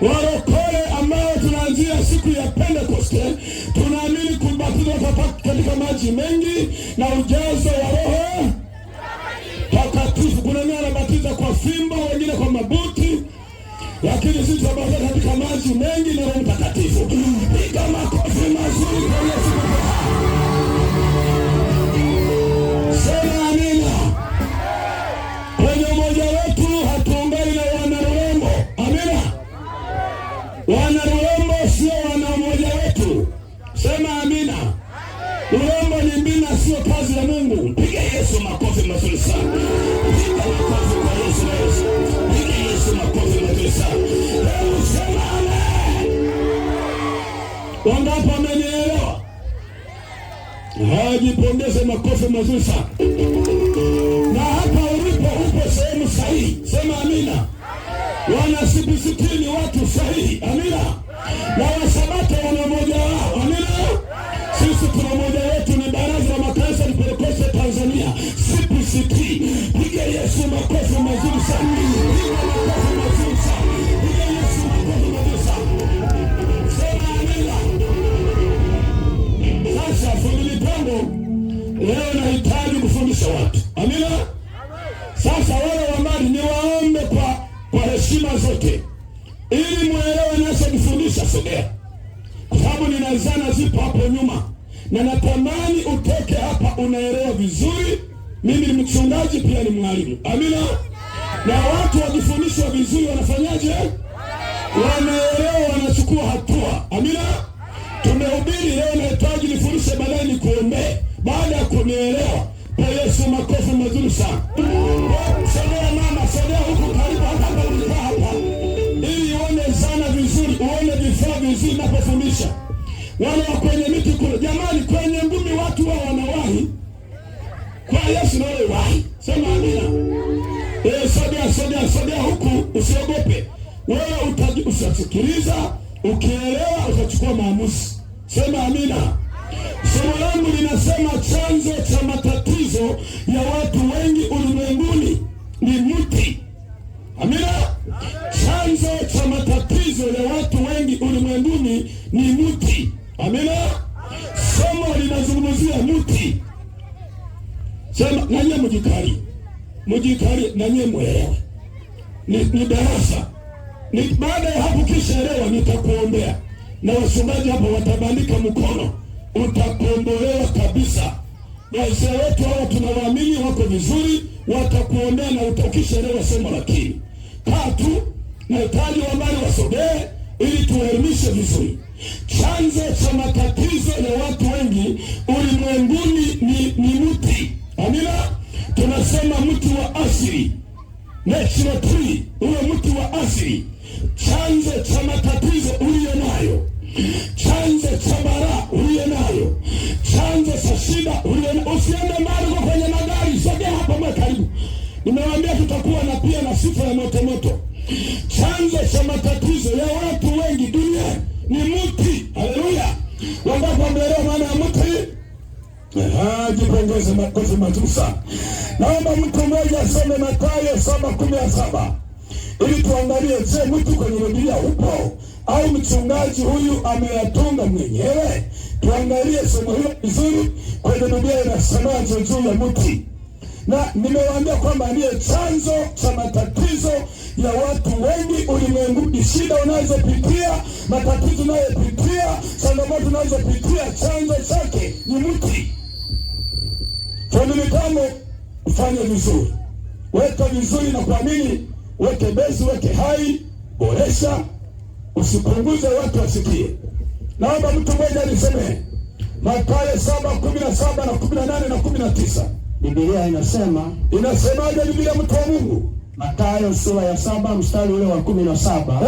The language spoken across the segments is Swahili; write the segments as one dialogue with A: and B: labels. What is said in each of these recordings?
A: Warokole ambao tunaanzia siku ya Pentekoste, tunaamini kubatizwa katika maji mengi na ujazo wa Roho Takatifu. Kuna wengine wanabatiza kwa fimbo, wengine kwa mabuti, lakini sisi tunabatiza katika maji mengi na Roho Mtakatifu. Piga makofi mazuri kwa Yesu. Sema amina. Kwenye umoja wetu hatuungani na wanarurembo. Amina. Wanarurembo sio wana umoja wetu. Sema amina. Urembo ni mbina, sio kazi ya Mungu. Piga Yesu makofi mazuri sana. Piga makofi kwa Yesu. Piga Yesu makofi mazuri sana. Leo sema amen. Wangapi wamenielewa? Jipongeze makofi mazuri sana. Na hapa ulipo upo sehemu sahihi. Sema amina. Wana CBCT ni watu sahihi. Amina. Na Wasabato wana moja wao. Amina. Sisi tuna moja wetu, ni Baraza la Makanisa ya Pentekoste Tanzania, CBCT. Piga Yesu makofi mazuri sana. Piga makofi mazuri sana. Piga Yesu makofi mazuri sana. Sema amina. Sasa fundi mitambo leo nahitaji kufundisha watu. Amina. Sasa wale wa mbali ni waombe kwa heshima zote, ili muelewe ninachofundisha. Sogea, kwa sababu nina zana zipo hapo nyuma, na natamani utoke hapa unaelewa vizuri. Mimi ni mchungaji pia ni mwalimu. Amina. Na watu wakifundishwa vizuri wanafanyaje? Wanaelewa, wanachukua hatua. Amina. Tumehubiri leo, nahitaji nifundishe, baadaye nikuombee baada ya kunielewa. Kwa Yesu makofi mazuri sana. Sogea mama, sogea huku karibu hapa ulipo hapa, ili uone zana vizuri, uone vifaa vizuri napofundisha. Wale wa kwenye miti kule, jamani, kwenye ngumi watu wao wanawahi. Kwa Yesu na wewe wahi. Sema amina. Sogea huku, usiogope. Wewe utasikiliza, ukielewa utachukua maamuzi. Sema amina. Somo langu linasema chanzo cha matatizo ya watu wengi ulimwenguni ni mti. Amina. Chanzo cha matatizo ya watu wengi ulimwenguni ni mti. Amina. Somo linazungumzia mti. Sema nanye mujikari nanye mwelewe. Ni darasa. Baada ya hapo kisha elewa, nitakuombea. Na wachungaji hapo watabandika mkono. Utakombolewa kabisa. Wazee wetu hao tunawaamini wako vizuri, watakuombea na ukishaelewa somo la kini. Tatu, nahitaji wambali wasogee ili tuelimishe vizuri. Chanzo cha matatizo ya watu wengi ulimwenguni ni mti. Amina. Tunasema mti wa asili, natural tree, ule mti wa asili. Chanzo cha matatizo uliyo nayo, chanzo cha bara uliyo nayo, chanzo cha shida uliyo nayo. Usiende mbali kwa kwenye magari, sogea hapa mwe karibu. Nimewaambia tutakuwa na pia na sifa ya moto. Chanzo cha matatizo ya watu wengi duniani ni mti. Haleluya. Wangapi wameelewa maana ya mti? Jipongeze makofi mazuri sana. Naomba mtu mmoja asome Mathayo 7:17 ili tuangalie, je, mtu kwenye Biblia upo au mchungaji huyu ameyatunga mwenyewe? Tuangalie somo hilo vizuri, kwenye Biblia inasemaje juu ya mti. Na nimewaambia kwamba ndiye chanzo cha matatizo ya watu wengi ulimwenguni. Shida unazopitia, matatizo unayopitia, changamoto unazopitia, chanzo chake ni mti. Fundi mitambo, ufanye vizuri, weka vizuri na kuamini, weke bezi, weke hai, boresha, usipunguze, watu wasikie. Naomba mtu mmoja niseme Mathayo 7:17 na 18 na 19.
B: Biblia
A: inasemaje Biblia, mtu wa Mungu?
B: Mathayo sura ya 7 mstari ule wa 17.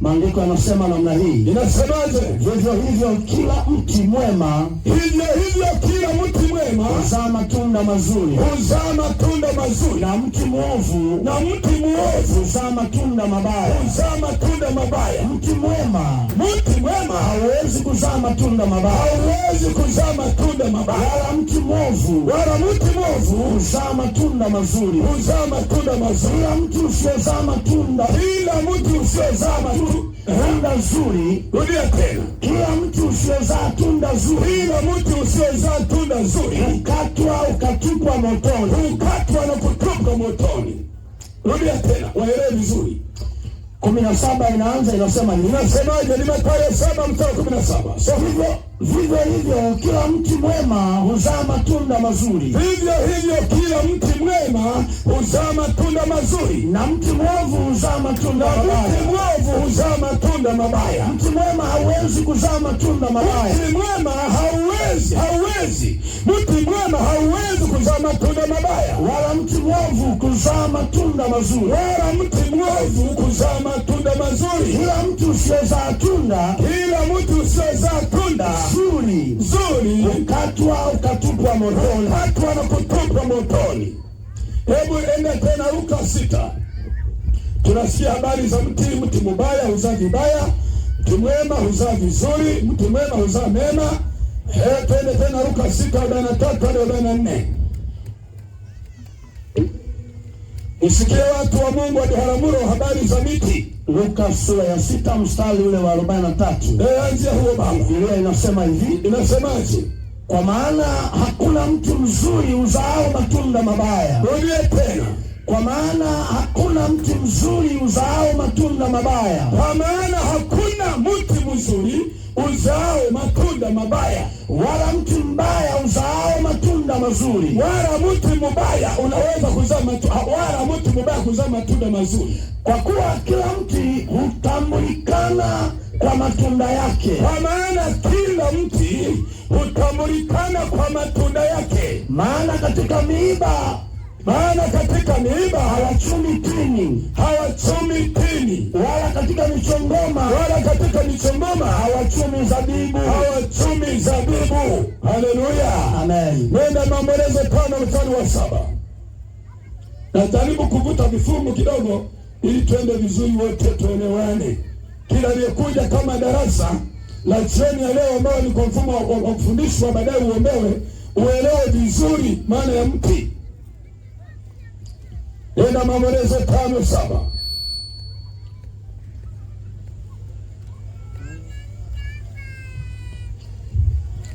B: Maandiko yanasema namna hii.
A: Inasemaje?
B: Vivyo hivyo kila mti mwema, huzaa matunda mazuri, na mti mwovu, huzaa matunda mabaya.
A: Mti mwema mwema
B: hauwezi kuzaa matunda mabaya,
A: hauwezi kuzaa matunda mabaya,
B: wala mti mwovu huzaa matunda mazuri,
A: huzaa matunda mazuri.
B: Kila mti usiozaa matunda,
A: Kila mti usiozaa
B: tunda zuri,
A: rudia tena,
B: kila mti usiozaa tunda zuri,
A: kila mti usiozaa tunda zuri
B: hukatwa ukatupwa motoni,
A: hukatwa na kutupwa motoni. Rudia tena, waelewe vizuri.
B: 17 inaanza inasema hivi.
A: Inasemaje? Ni Mathayo 7:17.
B: So vivyo hivyo kila mti mwema huzaa matunda mazuri,
A: Vivyo hivyo kila mti mwema huzaa matunda mazuri,
B: na mti mwovu huzaa matunda mabaya.
A: mti mwovu huzaa matunda mabaya.
B: Mti mwema hauwezi kuzaa matunda mabaya,
A: Mti mwema hauwezi kuzaa matunda mabaya,
B: wala mti mwovu kuzaa matunda mazuri,
A: wala mti mwovu kuzaa matunda mazuri.
B: Kila mti usiozaa tunda zuri hukatwa ukatupwa motoni,
A: hukatwa na kutupwa motoni. Hebu enda tena Luka 6. Tunasikia habari za mti mbaya huzaa vibaya, mti mwema huzaa vizuri, mti mwema huzaa mema. Twende tena Luka 6:43-44. Usikie watu wa Mungu wa Biharamulo habari za miti.
B: Luka sura ya 6 mstari ule wa 43.
A: Anzia huo baba.
B: Biblia inasema hivi.
A: Inasemaje?
B: Kwa maana hakuna mti mzuri uzaao matunda mabaya.
A: Rudia tena.
B: Kwa maana hakuna mti mzuri uzaao matunda mabaya.
A: Kwa maana hakuna mti mzuri uzao matunda mabaya,
B: wala mti mbaya uzaao matunda mazuri.
A: Wala mti mbaya unaweza kuzaa wala mti mbaya kuzaa matunda mazuri.
B: Kwa kuwa kila mti hutambulikana kwa matunda yake.
A: Kwa maana kila mti hutambulikana kwa matunda yake.
B: Maana katika miiba hawachumi tini, wala katika michongoma hawachumi zabibu.
A: Haleluya,
B: amen.
A: Nenda Maombolezo 5:7. Najaribu kuvuta vifungu kidogo ili tuende vizuri wote tuelewane. Kila aliyekuja kama darasa la jioni ya leo ambao ni kwa mfumo wa kufundishwa baadaye uombewe, uelewe vizuri maana ya mti. Nenda Maombolezo 5:7.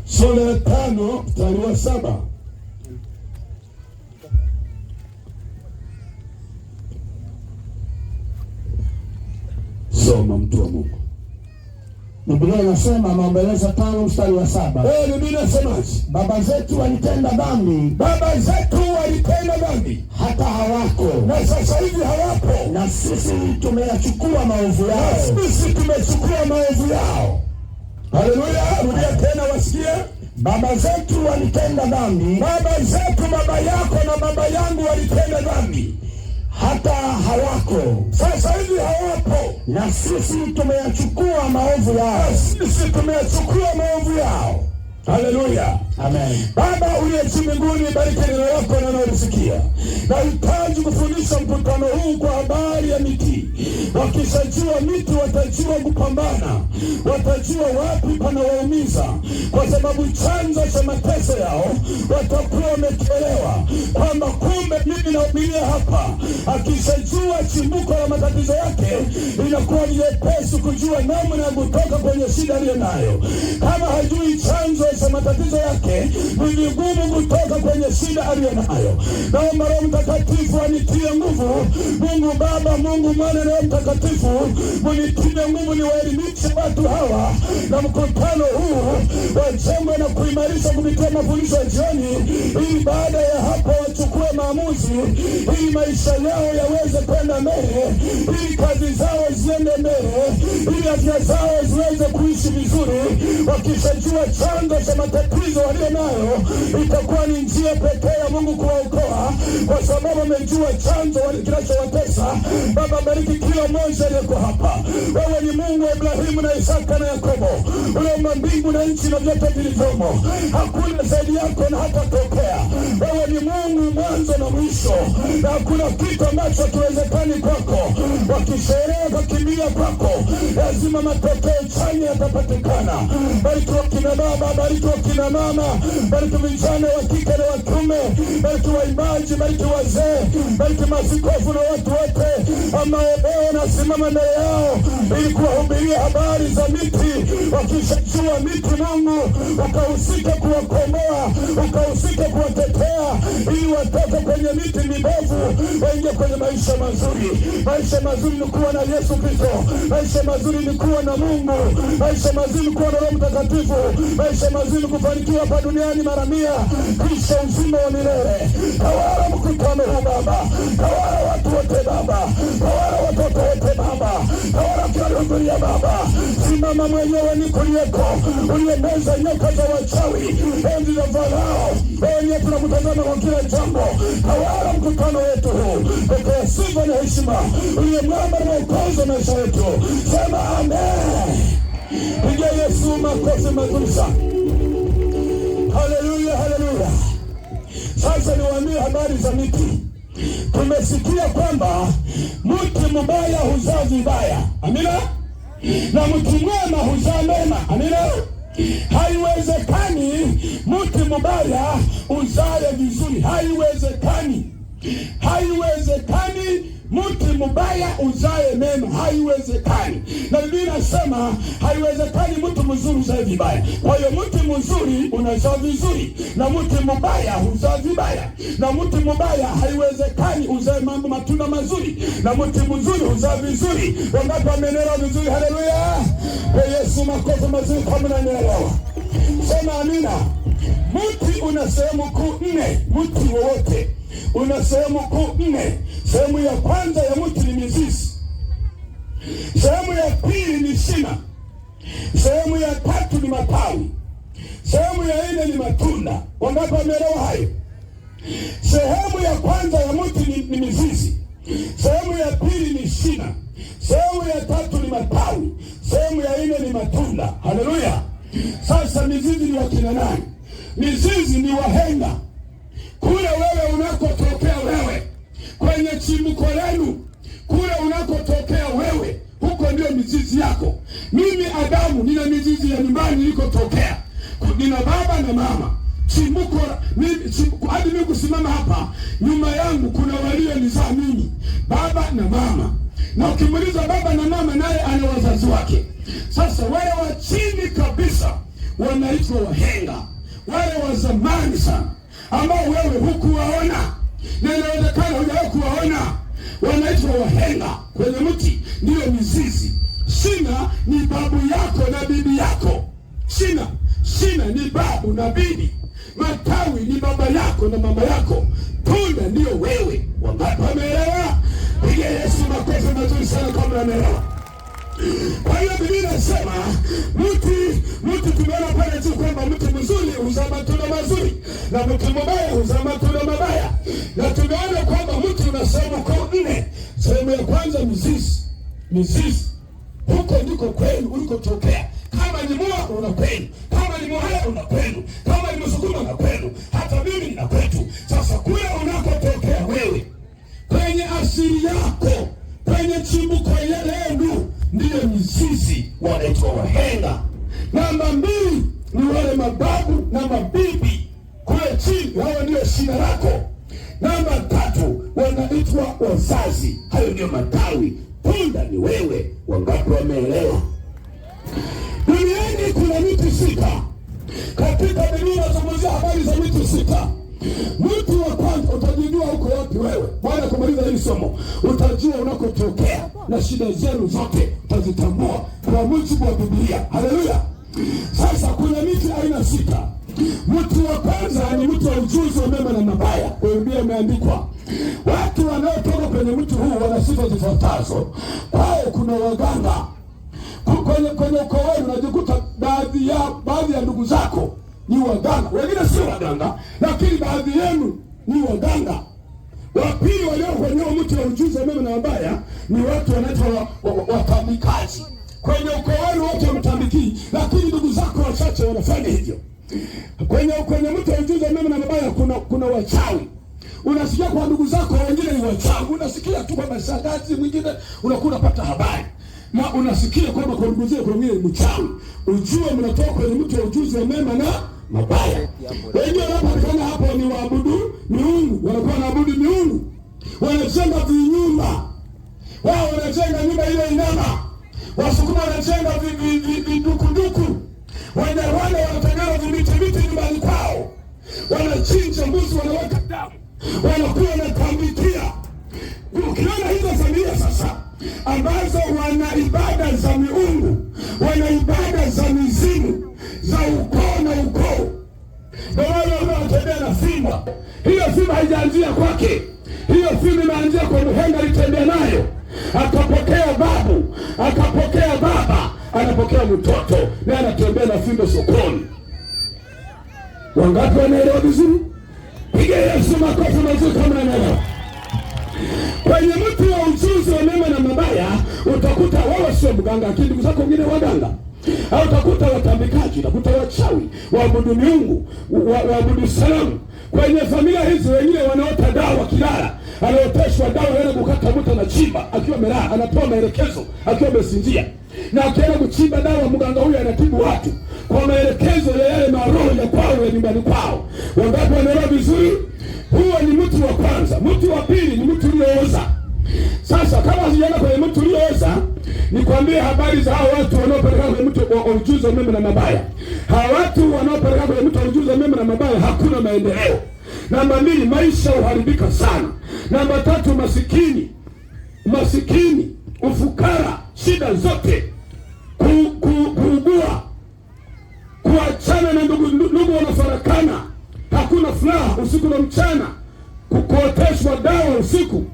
A: Sura ya 5:7. Soma mtu wa Mungu.
B: Biblia inasema Maombolezo 5:7.
A: Biblia inasemaje?
B: Baba zetu walitenda dhambi, hata hawako,
A: na sasa hivi hawapo,
B: na sisi tumeyachukua maovu yao.
A: Haleluya, rudia tena wasikie.
B: Baba zetu walitenda dhambi,
A: baba yako na baba yangu walitenda dhambi,
B: hata hawako,
A: sasa hivi hawapo,
B: na sisi tumeyachukua maovu yao.
A: Haleluya,
B: amen.
A: Baba uliye juu mbinguni, bariki neno lako na nalisikia. Nahitaji kufundisha mkutano huu kwa habari ya miti. Wakishajua miti watajua kupambana, watajua wapi panawaumiza, kwa sababu chanzo cha mateso yao watakuwa wamekielewa kwamba kumbe mimi nahubiria hapa. Akishajua chimbuko la matatizo yake, inakuwa ni nyepesi kujua namna ya kutoka kwenye shida aliyo nayo. Kama hajui chanzo cha matatizo yake, ni vigumu kutoka kwenye shida aliyo nayo. Naomba Roho Mtakatifu anitie nguvu. Mungu Baba, Mungu Mwana na Roho Mtakatifu, munitie nguvu niwaelimishe watu hawa, na mkutano huu wajengwe na kuimarisha kupitia mafundisho ya jioni, ili baada ya hapo wachukue maamuzi, ili maisha yao yaweze kwenda mbele, ili kazi zao ziende mbele, ili afya zao ziweze kuishi vizuri. Wakishajua chanzo cha matatizo walio nayo, itakuwa ni njia pekee ya Mungu kuwaokoa, kwa sababu amejua chanzo kinachowatesa. Baba, bariki kila mmoja aliyeko hapa. Wewe ni Mungu wa Ibrahimu na Isaka na Yakobo, uliumba mbingu na nchi na vyote vilivyomo. Hakuna zaidi yako na hatatokea. Wewe ni Mungu mwanzo na mwisho, na hakuna kitu ambacho hakiwezekani kwako. Wakisherehe wakimbia kwako, lazima matokeo chanya yatapatikana. Barikiwa kina baba, barikiwa kina mama, barikiwa vijana wa kike na wa kiume, barikiwa waimbaji, barikiwa wazee, barikiwa maaskofu na watu wote ambao leo nasimama mbele yao ili kuwahubiria habari za miti. Wakishajua miti, Mungu ukahusika kuwakomboa, ukahusika kuwatetea, ili watoke kwenye miti mibovu waingie kwenye maisha mazuri. Maisha mazuri ni kuwa na Yesu Kristo. Maisha mazuri ni kuwa na Mungu. Maisha mazuri ni kuwa na Roho Mtakatifu. Maisha mazuri ni kufanikiwa hapa duniani mara 100 kisha uzima wa milele. Tawala mkutano huu Baba, tawala watu wote Baba, tawala watoto wote Baba, tawala kila Baba. Simama mwenyewe nikulieko, uliyemeza nyoka za wachawi, enzi za Farao. Wewe tunakutazama kwa kila jambo. Tawala mkutano wetu huu, pokea sifa na heshima, uliyemwamba na ukozo maisha yetu. Sema amen. Pigia Yesu makofi mazuri sana. Haleluya, haleluya. Sasa niwaambie habari za miti. Tumesikia kwamba mti mbaya huzaa vibaya. Amina. Na mti mwema huzaa mema. Amina. Haiwezekani mti mbaya uzae vizuri. Haiwezekani. Haiwezekani mti mbaya uzae mema. Haiwezekani. Na Biblia inasema haiwezekani mtu mzuri uzae vibaya. Kwa hiyo mti mzuri unazaa vizuri, na mti mbaya huzaa vibaya. Na mti mbaya haiwezekani uzae mambo matunda mazuri, na mti mzuri huzaa vizuri. Wangapi wamenelewa vizuri? Haleluya. Kwa Yesu makofi mazuri kama mnanielewa. Sema amina. Mti una sehemu kuu 4. Mti wowote una sehemu kuu 4. Sehemu ya kwanza ya mti ni mizizi. Sehemu ya pili ni shina. Sehemu ya tatu ni matawi. Sehemu ya 4 ni matunda. Wangapi wameelewa hayo? Sehemu ya kwanza ya mti ni mizizi. Sehemu ya pili ni shina. Sehemu ya tatu ni matawi. Sehemu ya 4 ni matunda. Haleluya. Sasa mizizi ni wakina nani? Mizizi ni wahenga. Kule wewe unakotokea wewe, kwenye chimbuko lenu, kule unakotokea wewe, huko ndio mizizi yako. Mimi Adamu nina mizizi ya nyumbani nilikotokea. Nina baba na mama. Chimbuko hadi mimi kusimama hapa, nyuma yangu kuna walionizaa mimi, baba na mama. Na ukimuuliza baba na mama, naye ana wazazi wake. Sasa wale wa chini kabisa wanaitwa wahenga. Wale wa zamani sana ambao wewe hukuwaona, na inawezekana hujawahi kuwaona, wanaitwa wahenga. Kwenye mti ndio mizizi. Shina ni babu yako na bibi yako. Shina ni babu na bibi. Matawi ni baba yako na mama yako. Tunda ndio wewe. Wangapi wameelewa? Piga Yesu makofi mazuri sana kama unaelewa. Kwa hiyo Biblia inasema mti tumeona pale juu kwamba mti mzuri huzaa matunda mazuri, na mti mbaya huzaa matunda mabaya. Na tumeona kwamba mti una sehemu kuu 4. Sehemu ya kwanza mizizi. Huko ndiko kwenu ulikotokea. Kama ni mua una kwenu, kama ni Mwahaya una kwenu, kama ni Msukuma una kwenu, hata mimi nina kwetu. Sasa kule unakotokea wewe, kwenye asili yako, kwenye chimbuko lenu, ndiyo mizizi, wanaitwa wahenga. Namba 2 ni wale mababu na mabibi kule chini, hao ndio shina lako. Namba 3 wanaitwa wazazi, hayo ndio matawi. Tunda ni wewe. Wangapi wameelewa? Duniani kuna miti 6. Katika Biblia inazungumzia habari za miti 6. Mti wa kwanza, utajijua huko wapi wewe. Baada ya kumaliza hili somo, utajua unakotokea na shida zenu zote utazitambua kwa mujibu wa Biblia. Haleluya. Sasa kuna miti aina 6. Mti wa kwanza ni mti wa ujuzi wa mema na mabaya. Kwa Biblia imeandikwa watu wanaotoka kwenye mti huu wana sifa zifuatazo. Kwao kuna waganga. Kwenye ukoo wenu unajikuta baadhi ya ndugu zako ni waganga. Wengine sio waganga, lakini baadhi yenu ni waganga. Wa pili walio kwenye mti wa ujuzi wa mema na mabaya ni watu wanaitwa watabikaji. kwenye ukoo wenu wote hamtambikii, lakini ndugu zako wachache wanafanya hivyo. Kwenye mtu wa ujuzi wa mema na mabaya kuna wachawi. Unasikia kwa ndugu zako wengine ni wachawi. Unasikia tu kwamba shangazi mwingine unakuwa unapata habari. Na unasikia kwamba kwa ndugu zako wengine ni mchawi. Ujue mnatoka kwenye mtu wa ujuzi wa mema na mabaya. Wengine wanapatikana hapo ni waabudu miungu, wanakuwa wanaabudu miungu. Wanajenga vinyumba. Wao wanajenga nyumba ile inama. Wasukuma wanajenga vidukuduku. Wanyarwanda wanatengeneza vimiti nyumbani kwao. Wanachinja mbuzi, wanaweka damu, wanakuwa wanatambikia. Ukiona hizo familia sasa ambazo wana ibada za miungu, wana ibada za mizimu, za ukoo na ukoo, ndio wale wanaotembea na fimbo. Hiyo fimbo haijaanzia kwake. Hiyo fimbo imeanzia kwa mhenga, alitembea nayo, akapokea babu, akapokea baba, anapokea mtoto, na anatembea na fimbo sokoni. Wangapi wanaelewa vizuri? Piga Yesu makofi mazuri kama unaelewa. Kwenye mtu wa ujuzi wa mema na mabaya utakuta wao sio mganga, lakini ndugu zako wengine waganga. Au utakuta watambikaji, utakuta wachawi, waabudu miungu, waabudu sanamu. Kwenye familia hizi wengine wanaota dawa kilala. Anaoteshwa dawa yale kukata mtu na chimba akiwa amelala, anatoa maelekezo akiwa amesinzia. Na akienda kuchimba dawa, mganga huyu anatibu watu kwa maelekezo ya yale maroho ya kwao ya nyumbani kwao. Wangapi wanaelewa vizuri? Huo ni mtu wa kwanza. Mtu wa pili ni mtu aliyooza. Sasa kama sijaenda kwenye mtu aliyooza, nikwambie habari za hao watu wanaopeleka kwenye mtu wa ujuzi wa mema na mabaya. Hao watu wanaopeleka kwenye mtu wa ujuzi wa mema na mabaya hakuna maendeleo. Namba 2, maisha uharibika sana. Namba 3, masikini, ufukara, shida zote, kuugua, kuachana na ndugu wanafarakana, hakuna furaha usiku na mchana, kukuoteshwa dawa usiku,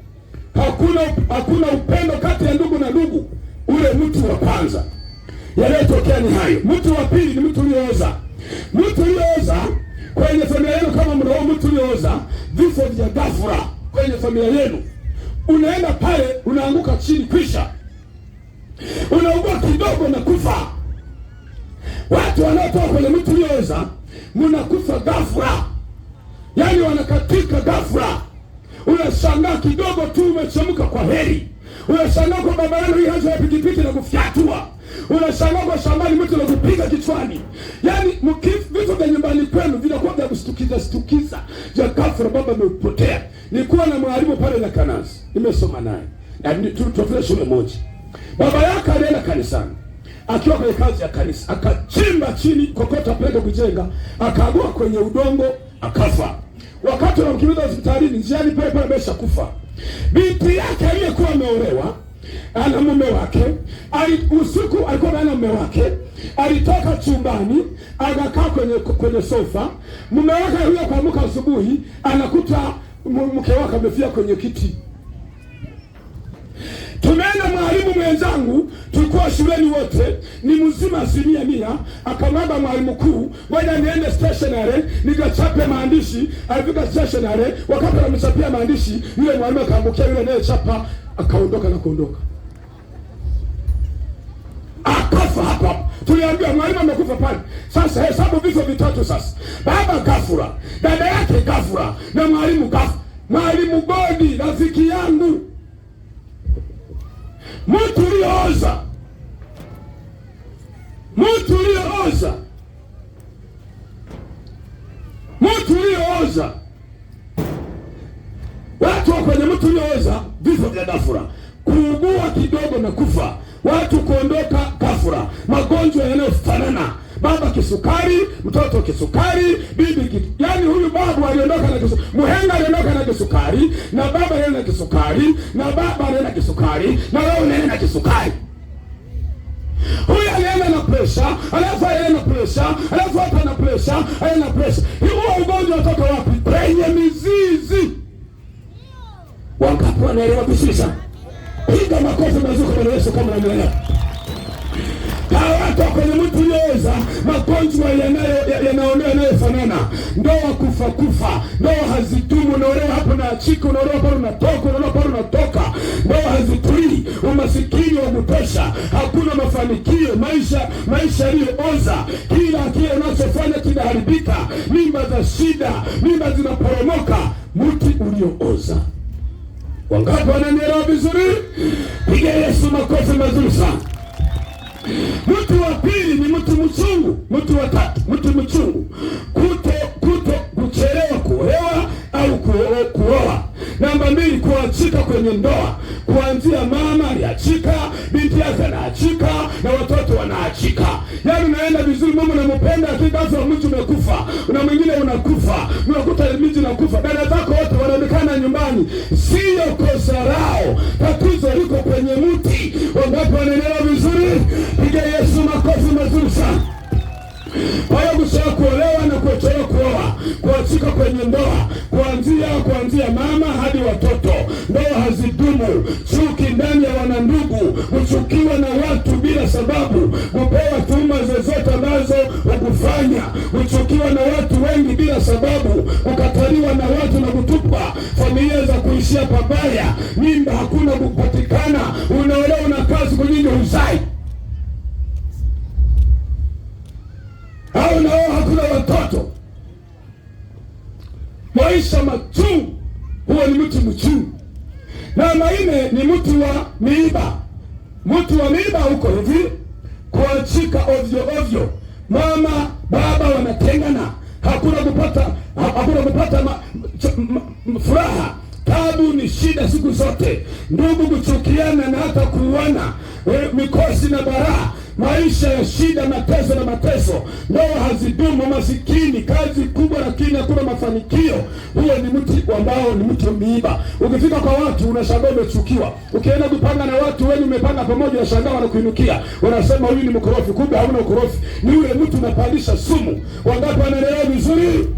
A: hakuna upendo kati ya ndugu na ndugu. Ule mtu wa kwanza. Yanayotokea ni hayo. Mtu wa pili ni mtu aliyooza. Mtu aliyooza kwenye familia yenu, kama mnao mtu aliyooza, vifo vya ghafla kwenye familia yenu. Unaenda pale, unaanguka chini, kwisha. Unaugua kidogo na kufa. Watu wanaotoka kwenye mtu aliyooza, mnakufa ghafla. Yaani wanakatika ghafla. Unashangaa kidogo tu umechemka, kwa heri. Unashangaa kwa baba yenu hii haja ya pikipiki na kufyatua. Unashangaa kwa shambani mtu na kupiga kichwani. Yaani vitu vya nyumbani kwenu vinakuwa vya kustukiza. Ya ghafla baba amepotea. Nilikuwa na mwalimu pale na Kanasi. Nimesoma naye. Na tulitofia shule moja. Baba yake alienda kanisani. Akiwa kwenye kazi ya kanisa, akachimba chini kokota pale kujenga, akaagua kwenye udongo, akafa. Wakati wanamkimbiza hospitalini, njiani pale ameshakufa. Binti yake aliyekuwa ameolewa, ana mume wake, usiku alikuwa na mume wake, alitoka chumbani, akakaa kwenye sofa. Mume wake huyo kuamka asubuhi, anakuta mke wake amefia kwenye kiti. Tumeenda mwalimu mwenzangu, tulikuwa shuleni wote, ni mzima 100%. Akamwambia mwalimu mkuu, ngoja niende stationery nikachape maandishi. Alifika stationery, wakati anamchapia maandishi, yule mwalimu akaangukia yule naye chapa, akaondoka na kuondoka. Akafa hapa. Tuliambia mwalimu amekufa pale. Sasa hesabu vifo vitatu sasa. Baba ghafla, dada yake ghafla, na mwalimu ghafla. Mwalimu Godi, rafiki yangu. Mtu aliyooza. Watu wa kwenye mtu aliyooza, vifo vya ghafla, kuugua kidogo na kufa, watu kuondoka ghafla, magonjwa yanayofanana. Baba kisukari, mtoto kisukari, bibi yaani huyu babu aliondoka na kisukari, muhenga aliondoka na kisukari, na baba alienda na kisukari, na baba alienda na kisukari, na wewe unaenda na kisukari. Huyu alienda na pressure, alafu alienda na pressure, alafu hata na pressure, alienda na pressure. Huo ugonjwa unatoka wapi? Kwenye mizizi. Wangapi wanaelewa vizuri sana? Piga makofi mazuri kwa Yesu kama unaelewa. Hawa watu kwenye mtu yeye kuomboleza, magonjwa yanayofanana, ndoa kufa, ndoa hazitumu, unaolewa hapo na achika, unaolewa pale unatoka, unaolewa pale unatoka, ndoa hazitulii, umasikini wa kutosha, hakuna mafanikio, maisha yaliyooza, kile unachofanya kinaharibika, mimba za shida, mimba zinaporomoka, mti uliooza. Wangapi wananielewa vizuri? Piga Yesu makofi mazuri sana. Mtu wa pili ni mtu mchungu. Mtu wa tatu, mtu mchungu. Kuchelewa kuolewa au kuoa. Namba 2, kuachika kwenye ndoa. Kuanzia mama aliachika, binti yake anaachika, na watoto wanaachika. Yaani unaenda vizuri, mama unampenda, lakini ghafla mtu umekufa, na mwingine unakufa, unakuta mtu unakufa. Dada zako wote wanaonekana nyumbani. Sio kosa lao. Tatizo liko kwenye mti. Wangapi wanaelewa vizuri? Piga Yesu makofi mazuri sana. Kwa hiyo kuchelewa kuolewa na kuchelewa kuoa, kuachika kwenye ndoa, kuanzia mama hadi watoto, ndoa hazidumu, chuki ndani ya wanandugu, kuchukiwa na watu bila sababu, kupewa tuhuma zozote ambazo hukufanya, kuchukiwa na watu wengi bila sababu, kukataliwa na watu na kutupwa, familia za kuishia pabaya, mimba hakuna kupatikana, unaolewa una kazi kunyingi huzai, au nao hakuna watoto, maisha machungu. Huo ni mti mchungu. Namba 4 ni mti wa miiba. Mti wa miiba huko hivi, kuachika ovyo. Mama baba wanatengana, hakuna kupata furaha. Tabu ni shida siku zote, ndugu kuchukiana na hata kuuana, mikosi na baraa, maisha ya shida, mateso, ndoa hazidumu, masikini, kazi kubwa lakini hakuna mafanikio. Huo ni mti ambao ni mti miiba. Ukifika kwa watu unashangaa umechukiwa. Ukienda kupanga na watu wengi umepanga pamoja, unashangaa wanakuinukia, wanasema huyu ni mkorofi, kumbe hauna ukorofi, ni ule mtu unapandisha sumu. Wangapi wanaelewa vizuri?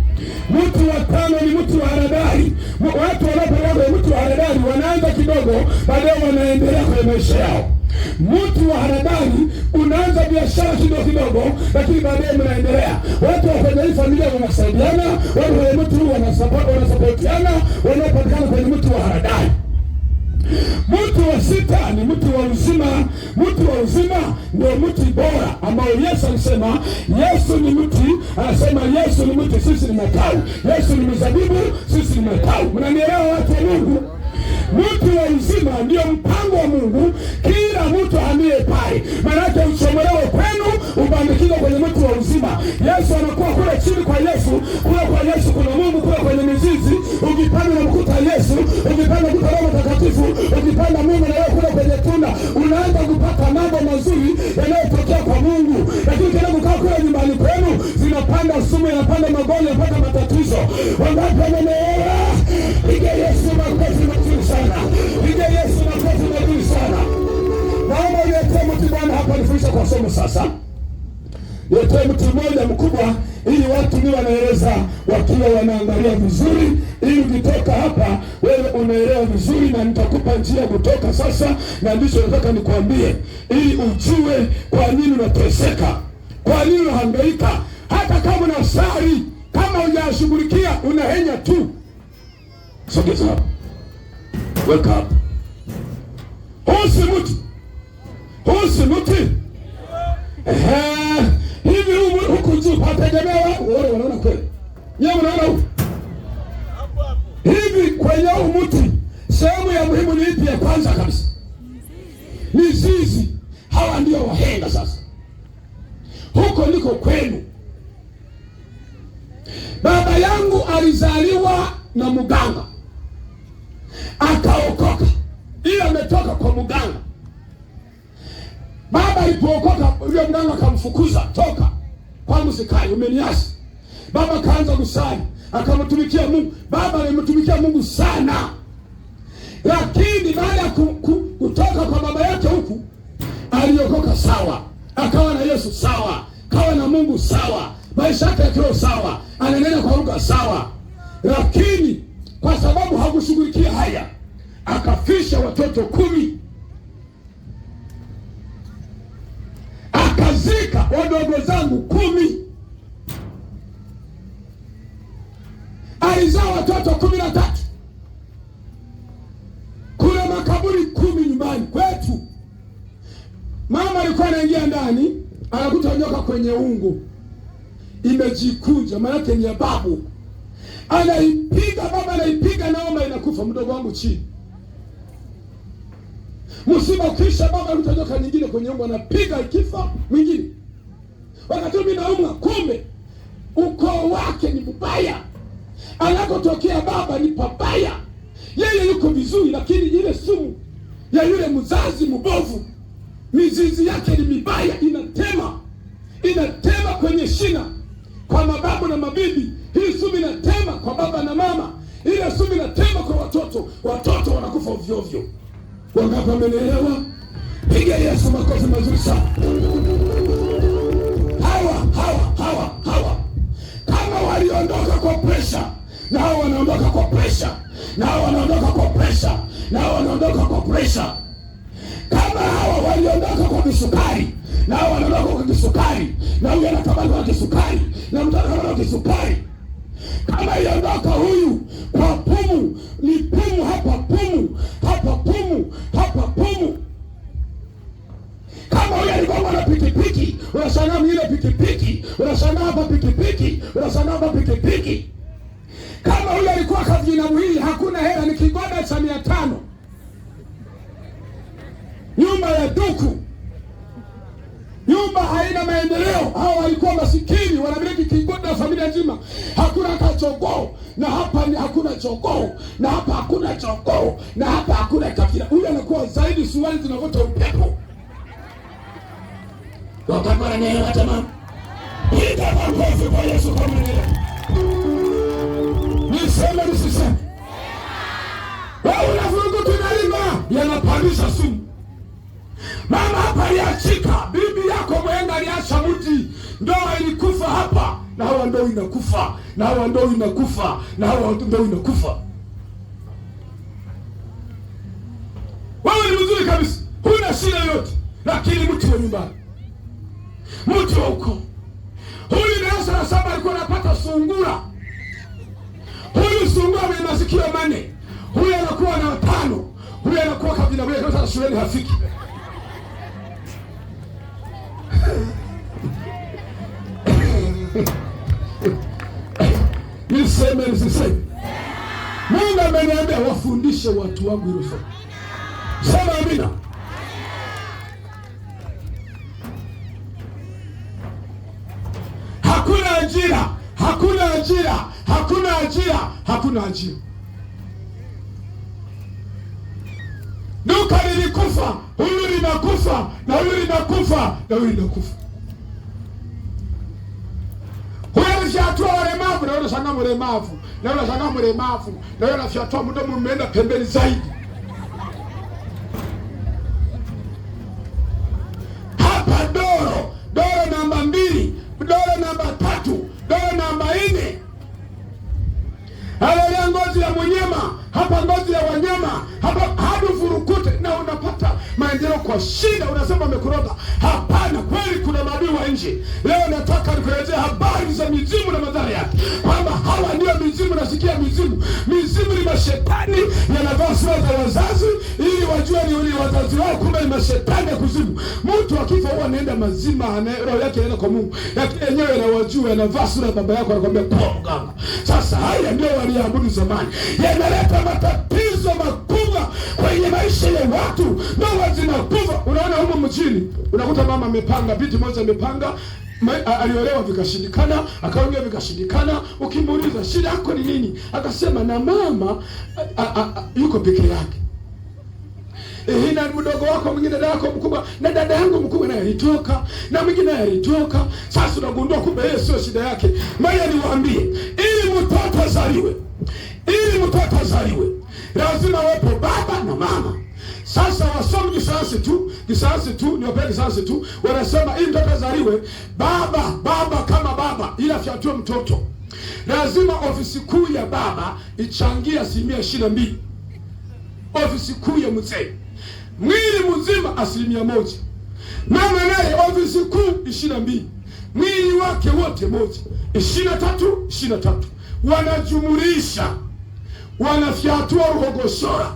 A: Mti wa 5 ni mti wa haradali. Watu wanapoelewa mti wa haradali wanaanza kidogo, baadaye wanaendelea kwa maisha yao. Mti wa haradali unaanza biashara kidogo, lakini baadaye mnaendelea. Watu wa kwenye familia wanasaidiana, watu wa mti huu wanasapotiana, wanapatikana kwenye mti wa haradali. Mti wa 6 ni mti wa uzima. Mti wa uzima ndio mti bora ambao Yesu alisema, Yesu ni mti, anasema Yesu ni mti, sisi ni matawi. Yesu ni mzabibu, sisi ni matawi. Mnanielewa watu wa Mungu? Mti wa uzima ndio mpango wa Mungu, kila mtu aliye pale. Maana yake uchomolewe kwenu, ubandikizwe kwenye mti wa uzima. Yesu anakuwa kule chini kwa Yesu, kule kwa Yesu kuna Mungu kule kwenye mizizi. Ukipanda na mkuta Yesu, ukipanda mkuta Roho Mtakatifu, ukipanda Mungu na wewe kule kwenye tunda, unaanza kupata mambo mazuri yanayotokea kwa Mungu. Lakini kile kukaa kule nyumbani kwenu, zinapanda sumu, yanapanda magonjwa, yanapanda matatizo. Wangapi wanaelewa? Piga Yesu makofi mazuri sana. Piga Yesu makofi mazuri sana. Naomba niletee mtu Bwana hapa nifundisha kwa somo sasa. Niletee mtu mmoja mkubwa ili watu ni wanaeleza wakiwa wanaangalia vizuri, ili ukitoka hapa wewe unaelewa vizuri, na nitakupa njia kutoka sasa, na ndicho nataka nikwambie ili ujue kwa nini unateseka, kwa nini unahangaika. Hata kama unasali, kama hujashughulikia unahenya tu. Sogeza hapo. Wake up. Husi mti. Hivi huku juu pategemea wale wanaona kweli. Yeye unaona huko. Hivi kwenye huu mti sehemu ya muhimu ni ipi ya kwanza kabisa? Mizizi. Hawa ndio wahenga sasa. Huko ndiko kwenu. Baba yangu alizaliwa na mganga, akaokoka, ila ametoka kwa mganga. Baba alipookoka, yule mganga akamfukuza, toka kwa msikai, umeniasi. Baba kaanza kusali, akamtumikia Mungu. Baba alimtumikia Mungu sana, lakini baada ya kutoka kwa baba yake huku, aliokoka sawa, akawa na Yesu sawa, kawa na Mungu sawa, maisha yake yakiwa sawa, ananena kwa lugha sawa. Lakini kwa sababu hakushughulikia haya, akafisha watoto 10, akazika
C: wadogo zangu 10. Alizaa watoto 13. Kuna makaburi 10 nyumbani kwetu. Mama alikuwa anaingia ndani, anakuta nyoka kwenye ungu imejikunja, maana yake ni ya babu. Anaipiga, baba anaipiga, naomba inakufa, mdogo wangu chini. Msiba ukisha, baba anakuta nyoka nyingine kwenye ungu, anapiga, ikifa mwingine. Wakati mimi naumwa, kumbe ukoo wake ni mbaya, anakotokea baba ni pabaya. Yeye yuko vizuri, lakini ile sumu ya yule mzazi mbovu, mizizi yake ni mibaya, inatema kwenye shina kwa mababu na mabibi. Hii sumu inatema kwa baba na mama, ile sumu inatema kwa watoto wanakufa ovyo ovyo. Wangapi wamenielewa? Piga Yesu makofi mazuri sana. Hawa kama waliondoka kwa pressure, na hao wanaondoka kwa pressure, na hao wanaondoka kwa pressure, na hao wanaondoka kwa pressure. Kama hawa waliondoka kwa kisukari, na hao wanaondoka kwa kisukari, na huyu anatabaki kwa kisukari, na mtaka kwa kisukari. Kama iliondoka huyu kwa pumu, ni pumu hapa, pumu hapa, pumu hapa, pumu. Kama huyu alikuwa na pikipiki, unashangaa mwile pikipiki, unashangaa hapa pikipiki, unashangaa hapa pikipiki. Kama huyu alikuwa kavina mwili, hakuna hela, ni kigoda cha 500, nyumba ya duku, nyumba haina maendeleo. Hao walikuwa masikini, wanamiliki kigoda familia nzima, hakuna kachogoo, na hapa ni hakuna chogoo, na hapa hakuna chogoo, na hapa hakuna kafira. Huyu anakuwa zaidi suruali zinavuta upepo. Wakapara neno hata mama. Piga makofi kwa Yesu kwa mwenyewe. Niseme nisiseme. Wewe unafuruku tunalima, yanapandisha sumu. Mama hapa aliachika, bibi yako mwenga aliacha mti, ndoa ilikufa hapa, na hawa ndoa inakufa, na hawa ndoa inakufa, na hawa ndoa inakufa. Wewe ni mzuri kabisa, huna shida yote, lakini mtu wa nyumbani, mtu wa uko. Huyu darasa la 7 alikuwa anapata sungura. Huyu sungura mwenye masikio 4. Huyu anakuwa na 5. Huyu anakuwa kabila moja kwa shuleni hafiki. Niseme nisiseme. Mungu ameniambia wafundishe watu wangu hilo somo. Sema amina. Hakuna ajira, hakuna ajira, hakuna ajira, hakuna ajira. Duka lilikufa, huyu linakufa, na huyu linakufa, na huyu linakufa. Huyu anafyatua walemavu, na huyu anashangaa mlemavu, na huyu anashangaa mlemavu, na huyu anafyatua mdomo umeenda pembeni zaidi. Hapa doro namba 2, doro namba 3, doro namba 4. Haya ngozi ya mnyama, hapa ngozi ya wanyama, hapa hadi furukute, na unapata maendeleo kwa shida. Unasema amekuroga. Hapana, kweli kuna maadui wa nje. Leo nataka nikuelezea habari za mizimu na madhara yake, kwamba hawa ndio mizimu. Nasikia mizimu ni mashetani yanavaa sura za wazazi ili wajue ni wazazi wao, kumbe ni mashetani ya kuzimu. Mtu akifa huwa anaenda mazima, roho yake inaenda kwa Mungu, lakini yenyewe anawajua, anavaa sura ya baba yako, anakuambia kwa mganga. Sasa haya ndio waliabudu zamani, yanaleta matatizo makubwa kwenye maisha ya watu, ndoa zinakufa. Unaona huko mjini, unakuta mama amepanga, binti moja amepanga, aliolewa vikashindikana, akaongea vikashindikana. Ukimuuliza shida yako ni nini, akasema na mama yuko peke yake. Na mdogo wako mwingine, dada yako mkubwa, na dada yangu mkubwa naye alitoka, na mwingine naye alitoka. Sasa unagundua kumbe yeye sio shida yake. Maya niwaambie, ili mtoto azaliwe, lazima wapo baba na mama. Sasa wasomi kisayansi tu, niwapeni kisayansi tu, wanasema ili mtoto azaliwe, baba kama baba, ili afyatue mtoto, lazima ofisi kuu ya baba ichangia 22%. Ofisi kuu ya mzee, mwili mzima 1%. Mama naye ofisi kuu 22%. mwili wake wote moja. 23 wanajumulisha, wanafyatua Ruhogosora.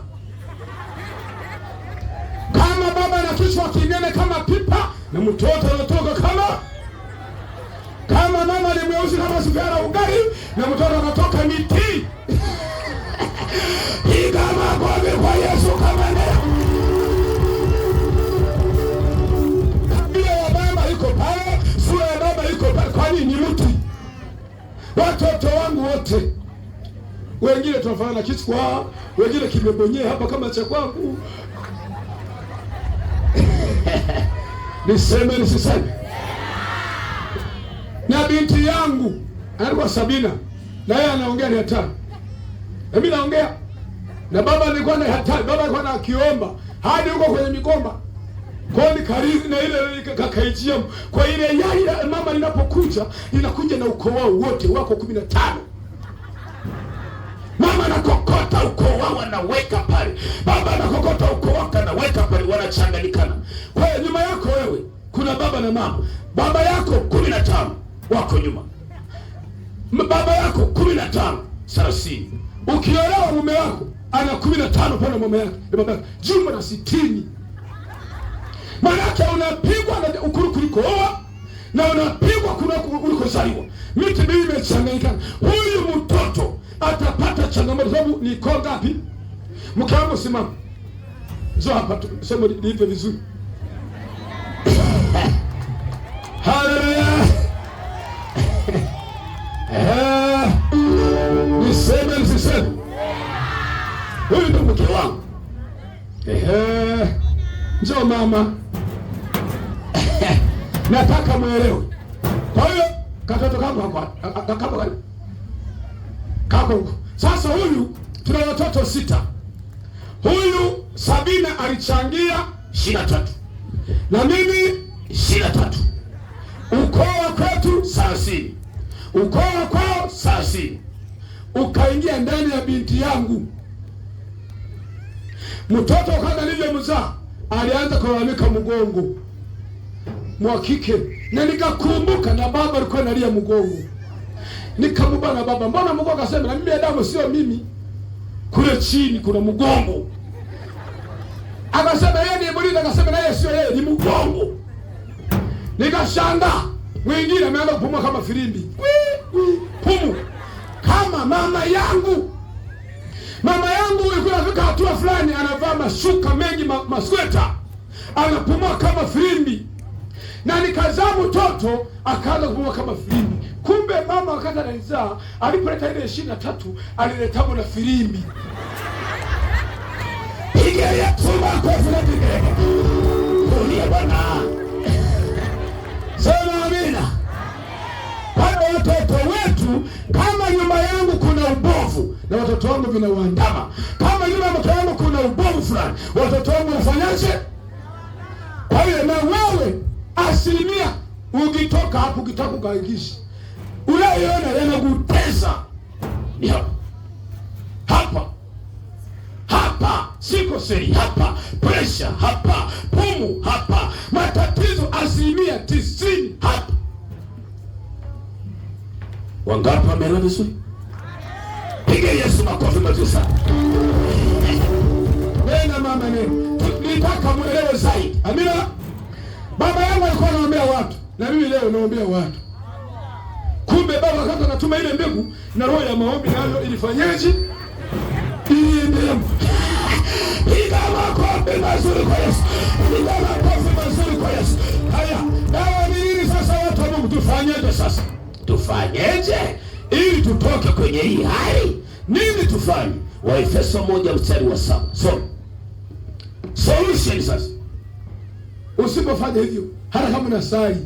C: Kama baba na kichwa kinene kama pipa, na mtoto anatoka kama mama ni mweusi kama sigara ugali, na mtoto anatoka miti. Igama kwa Yesu kama leo. Kabila ya baba iko pale, sura ya baba iko pale. Kwani ni mtu? Watoto wangu wote, wengine tunafanana kichwa, wengine kimebonyea hapa kama cha kwangu. Niseme nisiseme? Na binti yangu anaitwa Sabina, na yeye anaongea ni hatari. Mimi naongea na baba, nilikuwa na hatari. Baba alikuwa anakiomba hadi huko kwenye migomba. Kwa ni karibu na ile kakaijia. Kwa ile yai mama linapokuja, inakuja na ukoo wao wote, wako 15. Mama anakokota ukoo wao anaweka pale. Baba anakokota ukoo wake anaweka pale, wanachanganyikana. Kwa hiyo nyuma yako wewe kuna baba na mama. Baba yako 15 wako nyuma. Baba yako 15, 30. Ukiolewa mume wako ana 15 pale mama yake, baba yake jumla 60. Manake unapigwa na ukuru kuliko oa, na unapigwa kuliko zaliwa. Miti mbili imechanganyikana. Huyu mtoto atapata changamoto sababu ni koo ngapi? Mke wangu simama. Zo hapa tu, sema lipe vizuri. Haleluya. Niseme nisiseme? Huyu ndo mke wangu. Njoo mama. Nataka muelewe. Kwa hiyo katoto kangu kako. Sasa huyu tuna watoto 6. Huyu Sabina alichangia 23. Na mimi 23. Ukoo wa kwetu 30. Ukoo wa kwao 30. Ukaingia ndani ya binti yangu. Mtoto wakati nilivyomzaa alianza kulalamika mgongo mwa kike, na nikakumbuka na baba alikuwa analia mgongo. Nikamwambia baba, mbona mgongo? Akasema na mimi Adamu sio mimi, kule chini kuna mgongo. Akasema yeye ni mwili, akasema na yeye sio yeye, ni mgongo. Nikashangaa, mwingine ameanza kupumua kama filimbi. Pumu kama mama yangu. Mama yangu ilikuwa inafika hatua fulani anavaa mashuka mengi, masweta, anapumua kama filimbi. Na nikazaa mtoto akaanza kupumua kama filimbi. Kumbe mama wakati ananizaa alipoleta ile 23 alileta na filimbi. Piga ya tumba kwa filimbi. Kulia bwana. Sema amina. Kwa watoto wetu, kama nyuma yangu kuna ubovu na watoto wangu vinawaandama, kama nyuma ya mke wangu kuna ubovu fulani, watoto wangu wafanyaje? Kwa hiyo na wewe asilimia ukitoka hapo, ukitaka ukaigishi unayoona yanaguteza ni hapa siko seri hapa, pressure hapa, pumu hapa, matatizo asilimia 90 hapa. Wangapi wameelewa vizuri? Piga Yesu makofi mazuri sana. Nenda mama nenda. Nitaka muelewe zaidi. Amina. Baba yangu alikuwa anaombea watu, na mimi leo naombea watu. Kumbe baba wakati anatuma ile mbegu na roho ya maombi nayo ilifanyaje? Iliendelea. Piga makofi mazuri kwa Yesu. Piga makofi mazuri kwa Yesu. Haya, dawa ni nini sasa watu wa Mungu? Tufanyeje sasa? Tufanyeje ili tutoke kwenye hii hali? Nini tufanye? Waefeso 1:7. So solution sasa. Usipofanya hivyo, hata kama unasali,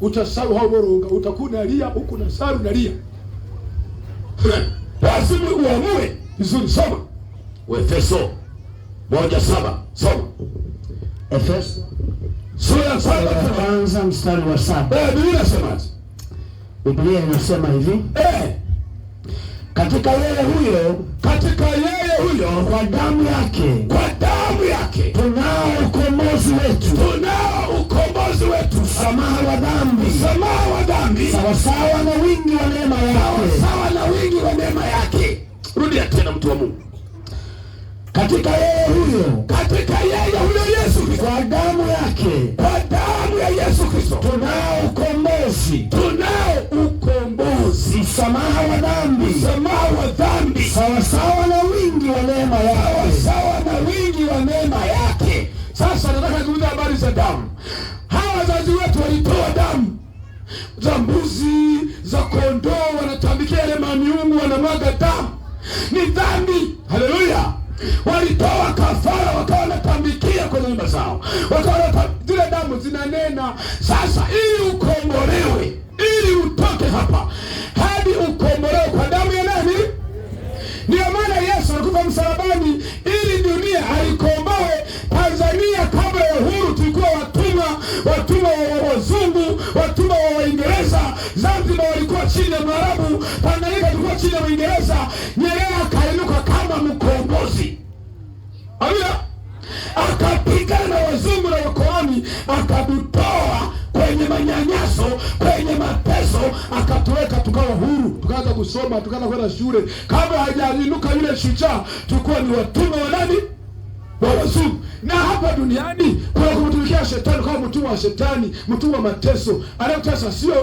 C: utasahau hao boronga, utakuwa lia huku na sali unalia. Lazima uamue vizuri. Soma Waefeso 1:7. Soma Efeso sura ya 7
B: kwanza mstari wa 7.
C: Biblia inasemaje?
B: Biblia inasema hivi, katika yeye huyo kwa damu yake tunao ukombozi wetu, msamaha wa dhambi,
A: msamaha wa dhambi
B: sawasawa na wingi wa neema yake.
A: Sawa na wingi wa neema yake. Rudia tena, mtu wa Mungu.
B: Katika yeye huyo,
A: katika yeye huyo Yesu Kristo,
B: kwa damu yake,
A: kwa damu ya Yesu Kristo
B: tunao ukombozi,
A: tunao ukombozi,
B: msamaha wa dhambi,
A: msamaha wa dhambi,
B: sawasawa na wingi wa neema yake,
A: sawa na wingi wa neema yake. Sasa nataka kuzungumza habari za damu. Hawa wazazi wetu walitoa damu za mbuzi, za kondoo, wanatambikia yale mamiungu, wanamwaga damu. Ni dhambi. Haleluya. Walitoa kafara, wakawa wanatambikia kwenye nyumba zao, wakawa zile damu zinanena. Sasa ili ukombolewe, ili utoke hapa hadi ukombolewe kwa damu ya nani? Ndio maana Yesu alikufa msalabani ili dunia aikomboe. Tanzania kabla ya uhuru tulikuwa watumwa wa wazungu, watumwa wa Waingereza. Zanzibar walikuwa chini ya Mwarabu, Tanganyika tulikuwa chini ya Uingereza. Nyerere akainuka kama mkombozi. Amina. Akapigana na wazungu na wakoloni, akatutoa kwenye manyanyaso, kwenye mateso, akatuweka tukawa huru, tukaanza kusoma, tukaanza kwenda shule. Kabla hajainuka yule shujaa, tulikuwa ni watumwa wa nani? Wa wazungu. Na hapa duniani kuna kumtumikia shetani kama mtumwa wa shetani, mtumwa wa mateso. Anayotesa sio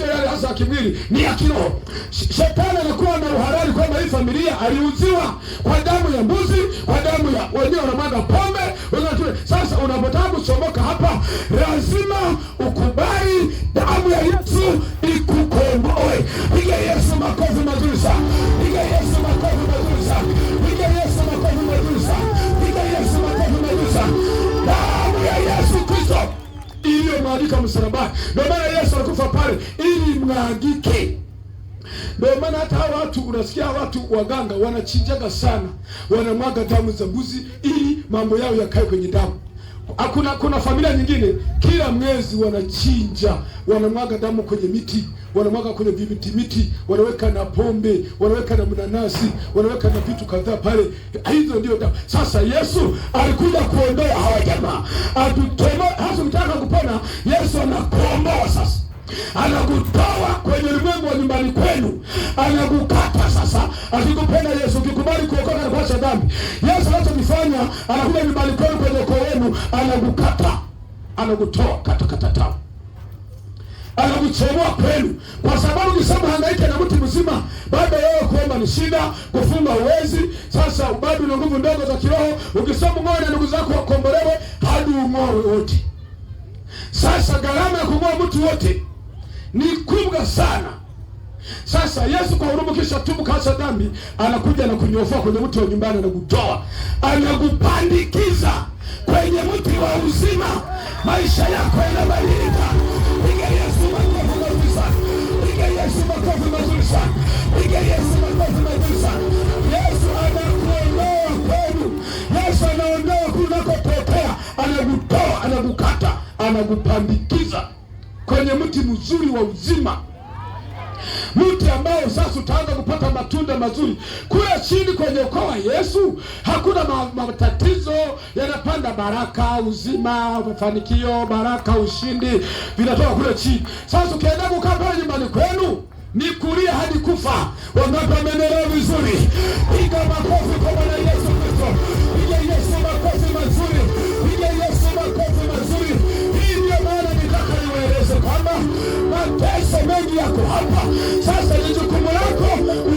A: yale hasa ya kimwili, ni ya kiroho. Shetani anakuwa na uhalali kwamba hii familia aliuziwa kwa damu ya mbuzi, kwa damu ya wenyewe wanamwaga pombe, wengine. Sasa unapotaka kuchomoka hapa, lazima ukubali damu ya Yesu ikukomboe. Piga Yesu makofi mazuri sana. Piga Yesu makofi mazuri sana. Piga Yesu makofi mazuri sana. Piga Yesu makofi mazuri sana. Damu ya Yesu Kristo iliyomwagika msalabani. Ndio maana Yesu alikufa pale ili mwagike. Ndio maana hata watu, unasikia watu waganga wanachinjaga sana, wanamwaga damu za mbuzi ili mambo yao yakae kwenye damu. Kuna familia nyingine kila mwezi wanachinja, wanamwaga damu kwenye miti, wanamwaga kwenye miti, wanaweka na pombe, wanaweka na mnanasi, wanaweka na vitu kadhaa pale. Hizo ndio damu. Sasa Yesu alikuja kuondoa hawa jamaa, atutoa. Hasa mtaka kupona, Yesu anakuomboa sasa. Anakutoa kwenye ulimwengu wa nyumbani kwenu, anakukata sasa. Akikupenda Yesu, ukikubali kuokoka na kuacha dhambi, Yesu anachokifanya, anakuja nyumbani kwenu, kwenye ukoo wenu, anakukata, anakutoa kata, anakuchomoa kwenu. Kwa sababu ukisema hangaika na mtu mzima, bado wewe kuomba ni shida, kufunga uwezi. Sasa bado una nguvu ndogo za kiroho. Ukisema ngoja ndugu zako wakombolewe, hadi ung'oe wote. Sasa gharama ya kung'oa mtu wote ni kubwa sana. Sasa Yesu kwa huruma, kisha tubu, kaacha dhambi, anakuja na kunyofoa kwenye mti wa nyumbani, anakutoa, anakupandikiza kwenye mti wa uzima. Maisha yako yanabadilika. Piga Yesu makofi mazuri sana. Piga Yesu makofi mazuri sana. Piga Yesu makofi mazuri sana. Yesu anakuondoa kwenu. Yesu anaondoa kunakotokea, anakutoa, anakukata, anakupandikiza kwenye mti mzuri wa uzima. Mti ambao sasa utaanza kupata matunda mazuri. Kule chini kwenye ukoo wa Yesu hakuna matatizo, yanapanda baraka, uzima, mafanikio, baraka, ushindi, vinatoka kule chini. Sasa ukienda kukaa pale nyumbani kwenu, ni kulia hadi kufa. Wangapi wamenelewa vizuri? Piga makofi kwa Bwana Yesu Kristo. Piga Yesu makofi mazuri. Piga Yesu makofi mazuri. Hii ndio maana nitaka niwaeleze kwamba mateso mengi yako hapa. Sasa ni jukumu lako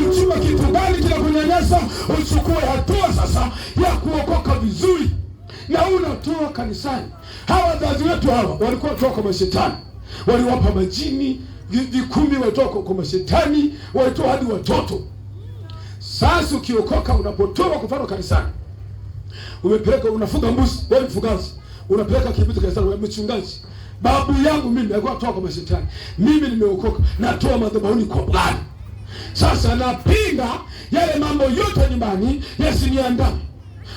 A: uchukue kitu gani kinakunyanyasa, uchukue hatua sasa ya kuokoka vizuri. Na unatoa kanisani. Hawa wazazi wetu hawa walikuwa toka kwa mashetani, waliwapa majini vikumi, walitoka kwa mashetani, walitoa hadi watoto. Sasa ukiokoka, unapotoa kwa mfano kanisani, umepeleka, unafuga mbuzi, wewe mfugaji, unapeleka kibuti kanisani, wewe mchungaji, babu yangu mimi alikuwa toka kwa mashetani, mimi nimeokoka, natoa madhabahuni kwa Bwana. Sasa napinga yale mambo yote nyumbani yasiniandame.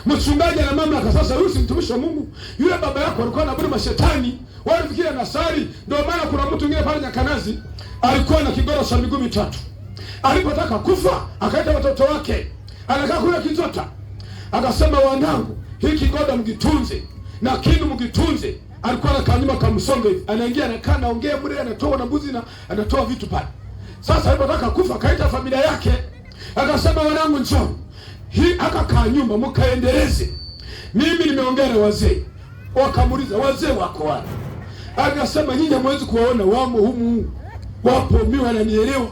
A: Mchungaji ana mamlaka sasa, huyu si mtumishi wa Mungu. Yule baba yako alikuwa anaabudu mashetani, wale fikira nasari. Ndio maana kuna mtu mwingine pale Nyakanazi alikuwa na kigoro cha miguu mitatu. Alipotaka kufa, akaita watoto wake, anakaa kule Kizota, akasema, wanangu, hii kigoda mkitunze na kinu mkitunze,
C: alikuwa anakaa nyuma kamsonge hivi, anaingia anakaa anaongea mle, anatoa na mbuzi na anatoa vitu pale. Sasa alipotaka kufa akaita familia yake, akasema wanangu njoo. Hii akakaa nyuma, mkaendeleze. Mimi nimeongea na wazee. Wakamuuliza wazee wako wapi? Akasema nyinyi hamwezi kuwaona, wamo humu. Wapo, mimi wananielewa.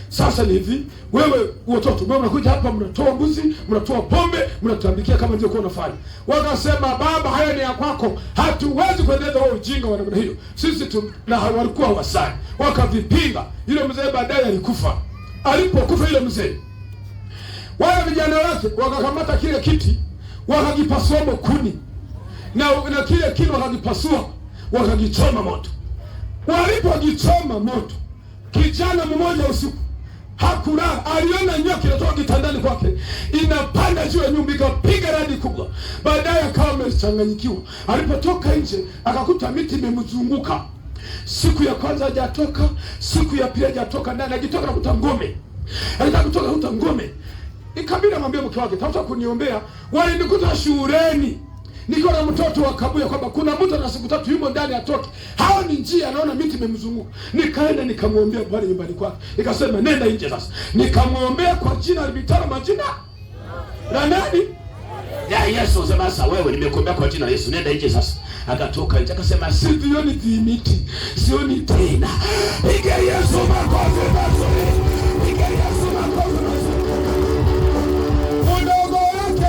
C: Sasa ni hivi, wewe watoto, wewe mnakuja hapa mnatoa mbuzi, mnatoa pombe, mnatambikia kama ndio kwa unafanya. Wakasema baba, haya ni ya kwako. Hatuwezi kuendeleza huo ujinga wa namna hiyo. Sisi tu na walikuwa wasani. Wakavipinga. Yule mzee baadaye alikufa. Alipokufa yule mzee, wale vijana wake wakakamata kile kiti, wakakipasua kuni. Na kile kiti wakakipasua, wakakichoma moto. Walipokichoma moto, kijana mmoja usiku hakulala, aliona nyoka inatoka kitandani kwake inapanda juu ya nyumba, ikapiga radi kubwa. Baadaye akawa amechanganyikiwa. Alipotoka nje akakuta miti imemzunguka. Siku ya kwanza hajatoka, siku ya pili hajatoka, ndani akitoka nakuta ngome. Alitaka kutoka nakuta ngome. Ikabidi amwambie mke wake, tafuta kuniombea. Walinikuta shuleni niko na mtoto wa Kabuya kwamba kuna mtu ana siku 3 yumo ndani atoke. Hao ni njia, anaona miti imemzunguka. Nikaenda nikamwombea pale nyumbani kwake. Nikasema nenda nje sasa. Nikamwombea kwa jina libitalo majina la nani? Ya Yesu. Sema sasa wewe nimekuombea kwa jina la Yesu, nenda nje sasa. Akatoka nje akasema sivioni vimiti, sioni tena. Piga Yesu makofi mazuri. Piga Yesu makofi mazuri. Mdogo wake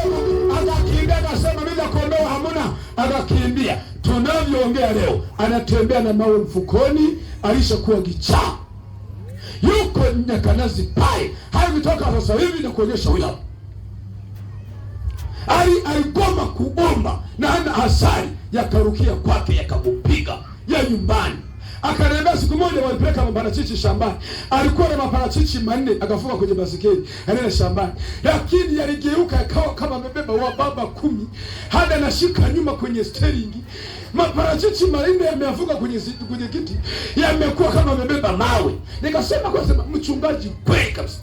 C: akakimbia akasema mimi nakuondoa hamuna. Akakimbia. Tunavyoongea leo anatembea na mawe mfukoni, alishakuwa kichaa. Yuko Nyakanazi pai. Hayo kutoka sasa hivi na kuonyesha huyo. Aligoma kuomba na ana hasari yakarukia kwake yakamupiga ya nyumbani. Akaniambia siku moja walipeleka maparachichi shambani. Alikuwa na maparachichi 4 akafunga kwenye basikeli anaenda shambani. Lakini yaligeuka yakawa kama amebeba wa baba 10. Hada anashika nyuma kwenye steering. Maparachichi 4 yameafunga kwenye kiti. Yamekuwa kama amebeba mawe. Nikasema kwa sema mchungaji kweli kabisa.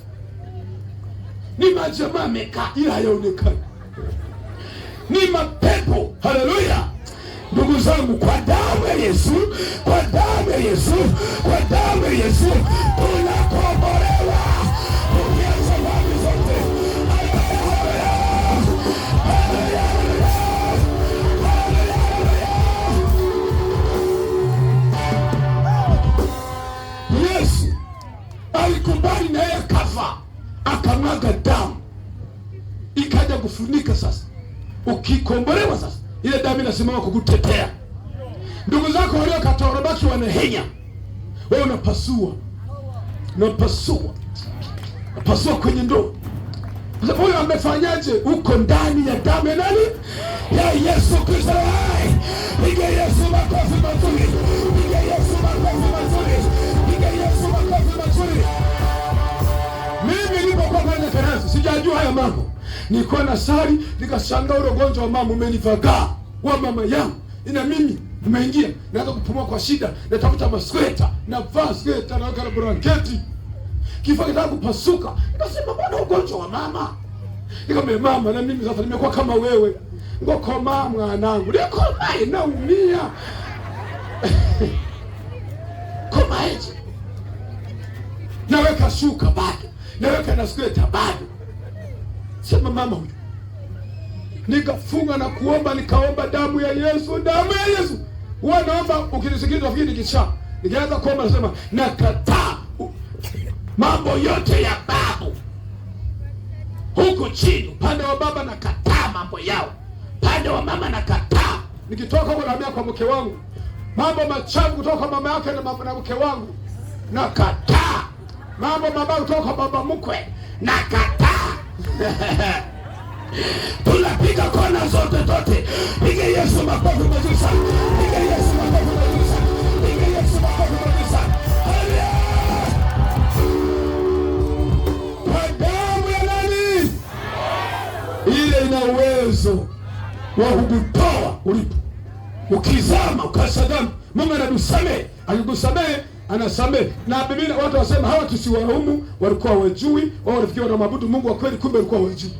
C: Ni majamaa amekaa ila hayaonekani. Ni mapepo. Haleluya. Ndugu zangu, kwa damu ya Yesu, kwa damu ya Yesu, kwa damu ya Yesu tunakombolewa. Tukiacha dhambi zote. Haleluya. Haleluya. Yesu alikubali na yeye akafa, akamwaga damu ikaja kufunika. Sasa ukikombolewa sasa, ile damu inasimama kukutetea. Ndugu zako waliokataa wanabaki wanahenya, wewe unapasua. Unapasua kwenye ndoo. Sasa huyo amefanyaje? Uko ndani ya damu ya nani? Ya Yesu Kristo. Piga Yesu makofi mazuri. Piga Yesu makofi mazuri. Piga Yesu makofi mazuri. Mimi nilipokuwa kwenye kanisa sijajua haya mambo. Nilikuwa na sali, nikashangaa ule ugonjwa wa mama umenivagaa. Wa mama yangu, ina mimi nimeingia, naanza kupumua kwa shida, natafuta masweta, navaa sweta, naweka na blanketi. Kifua kitaka kupasuka. Nikasema mbona ugonjwa wa mama? Nikamwambia mama, na mimi sasa nimekuwa kama wewe. Ngokoma mwanangu. Nikoma naumia. Koma hizi. Naweka shuka bado. Naweka na sweta bado. Sema mama huyu. Nikafunga na kuomba, nikaomba damu ya Yesu, damu ya Yesu. Huwa naomba ukinisikiliza fikiri kichaa. Nikaanza kuomba nasema nakataa mambo yote ya babu. Huku chini, upande wa baba nakataa mambo yao. Upande wa mama nakataa. Nikitoka huko naambia kwa mke wangu, mambo machafu kutoka kwa mama yake na mke wangu nakataa. Mambo mabaya kutoka kwa baba mkwe nakataa. Tunapiga kona zote. Piga Yesu makofi mazuri sana. Piga Yesu makofi mazuri sana. Piga Yesu makofi mazuri sana. Haleluya. Kwa damu ya nani? Ile ina uwezo wa kukutoa ulipo. Ukizama ukasadama, Mungu anakusamehe. Akikusamehe anasamehe. Na Biblia watu wasema hawa tusiwalaumu, walikuwa wajui, wao walifikiwa na mabudu Mungu wa kweli, kumbe walikuwa wajui.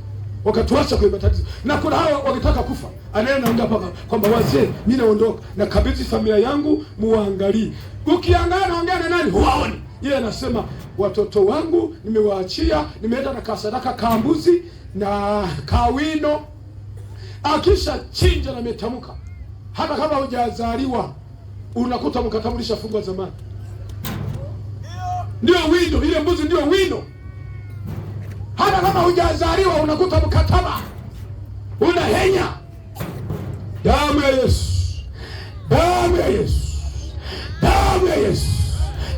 C: wakatuacha kwenye matatizo. Na kuna hawa wakitaka kufa, anaenda paka kwamba wazee, mimi naondoka na kabidhi familia yangu muangalie. Ukiangalia naongea na nani? Huwaoni. Yeye anasema watoto wangu nimewaachia, nimeenda na kasadaka kambuzi na kawino. Akisha chinja na metamka, hata kama hujazaliwa unakuta mkatambulisha fungwa zamani. Ndio wino, ile mbuzi ndio wino. Hata kama hujazaliwa unakuta mkataba unahenya. Damu ya Yesu, damu ya Yesu, damu ya Yesu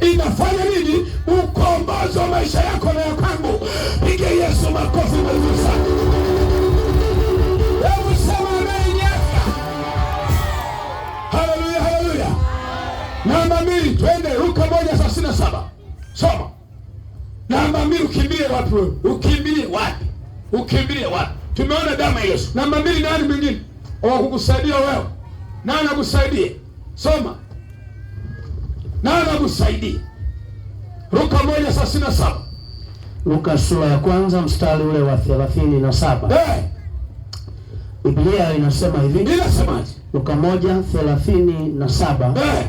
C: inafanya nini? Ukombozi wa maisha yako na ya kwangu. Piga Yesu makofi mazuri sana. Hebu sema amen. Haleluya, haleluya. Namba 2, twende Luka 1:37. Soma. Namba 2, ukimbilie wapi wewe? Ukimbilie wapi? Ukimbilie wapi? Tumeona damu ya Yesu. Namba 2, nani mwingine wa kukusaidia wewe? Nani anakusaidia? Soma. Nani anakusaidia? Luka 1:37.
B: Luka sura ya kwanza mstari ule wa 37. Biblia inasema hivi.
C: Inasemaje?
B: Luka 1:37.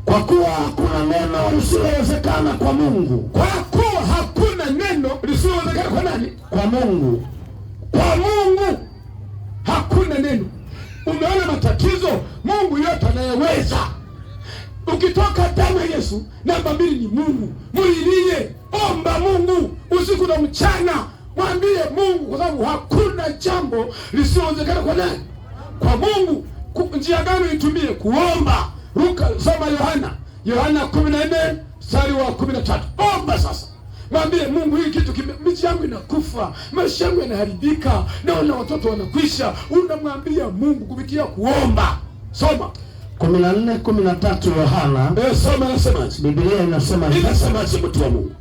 C: Kwa kuwa hakuna neno lisilowezekana kwa Mungu. Kwa kuwa hakuna neno lisilowezekana kwa nani?
B: Kwa Mungu.
C: Kwa Mungu hakuna neno. Umeona matatizo? Mungu yote anayeweza. Ukitoka damu ya Yesu, namba 2 ni Mungu. Mulilie, omba Mungu usiku na mchana. Mwambie Mungu, kwa sababu hakuna jambo lisilowezekana kwa nani? Kwa Mungu. Njia gani itumie? Kuomba. Soma Yohana 14 mstari wa 13. Omba sasa. Mwambie Mungu, hii kitu miji yangu inakufa, maisha yangu yanaharibika, naona watoto wanakwisha. Unamwambia Mungu kupitia kuomba. Soma
B: 14:13 Yohana.
C: Soma, nasemaje?
B: Biblia inasema hivi.
C: Inasemaje mtu wa Mungu?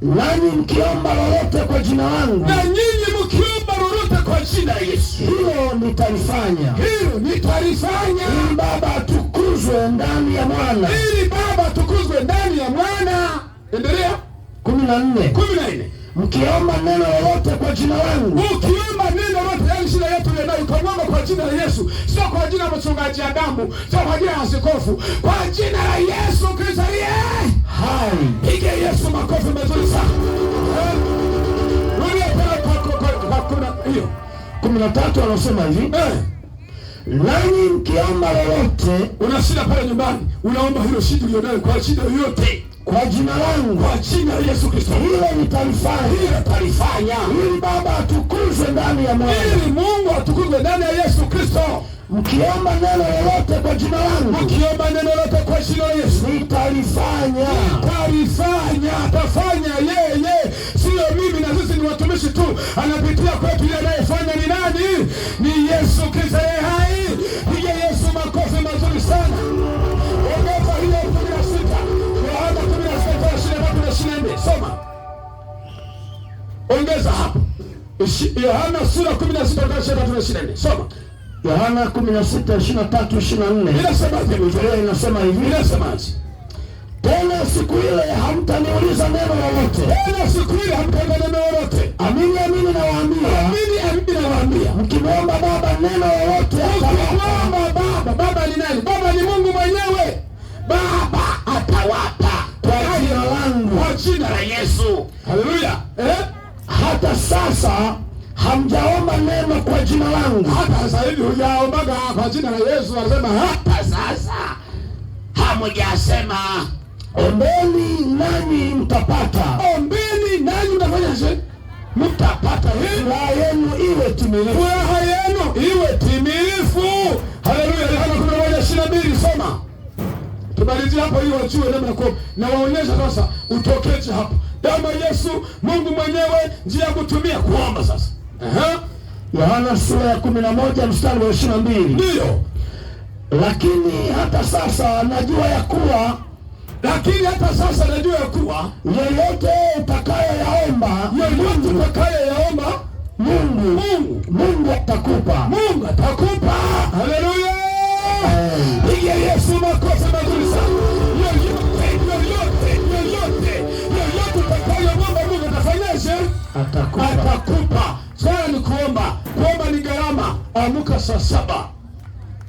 B: Nanyi mkiomba lolote kwa jina langu.
C: Na nyinyi mkiomba lolote kwa jina la Yesu,
B: hilo nitalifanya.
C: Hilo nitalifanya.
B: Ili Baba atukuzwe ndani ya Mwana.
C: Ili Baba atukuzwe ndani ya Mwana. Endelea.
B: 14. Mkiomba neno lolote kwa jina langu.
C: Ukiomba neno lolote, yani shida yetu leo ukamwomba kwa jina la Yesu, sio kwa jina la mchungaji Adamu, sio kwa jina la askofu, kwa jina la Yesu Kristo aliye hai. Piga Yesu makofi mazuri sana. Rudia kwa hiyo
B: 13 anasema hivi. Nanyi mkiomba lolote,
C: una shida pale nyumbani, unaomba hilo shida ulionayo kwa shida yoyote,
B: kwa jina langu,
C: kwa jina la Yesu Kristo,
B: hilo nitalifanya.
C: Hilo nitalifanya.
B: Ili Baba atukuzwe ndani ya Mwana.
C: Ili Mungu atukuzwe ndani ya Yesu Kristo.
B: Mkiomba neno lolote kwa jina langu.
C: Ukiomba neno lolote kwa jina la Yesu,
B: nitalifanya.
C: Nitalifanya. Atafanya yeye, sio mimi na sisi ni watumishi tu. Anapitia kwetu, yeye anayefanya ni nani? Ni Yesu Kristo yeye hai. Piga Yesu makofi mazuri sana. Ongeza hiyo 16. Yohana 16:23-24. Soma. Ongeza hapo. Yohana sura 16:23-24. Soma.
B: Yohana 16:23-24.
C: Inasemaje?
B: Biblia inasema hivi.
C: Inasemaje?
B: Tena siku ile hamtaniuliza neno lolote.
C: Tena siku ile hamtaniuliza neno lolote.
B: Amini amini nawaambia.
C: Amini amini nawaambia.
B: Mkimwomba Baba neno lolote,
C: atawapa. Baba ni nani? Baba ni Mungu mwenyewe. Baba atawapa
B: kwa jina langu.
C: Kwa jina la Yesu. Haleluya.
B: Hata sasa hamjaomba neno kwa jina langu.
C: Hata sasa hivi hujaombaga kwa jina la Yesu. Anasema hata sasa hamjasema.
B: Ombeni nanyi mtapata.
C: Ombeni nanyi mtafanyaje? Mtapata.
B: Furaha yenu iwe timilifu.
C: Furaha yenu iwe timilifu. Haleluya. Yohana 11:22. Soma. Tumalizie hapo ili wajue namna kuomba. Na waonyesha sasa utokeje hapo. Damu ya Yesu, Mungu mwenyewe, njia ya kutumia kuomba sasa.
B: Yohana sura ya 11 mstari wa 22.
C: Ndio.
B: Lakini hata sasa najua ya kuwa yoyote utakayoyaomba Mungu atakupa.
C: Mungu atakupa. Haleluya. Piga Yesu makofi mazuri sana. Yoyote utakayoomba Mungu atafanyaje?
B: Atakupa.
C: Atakupa. saa 7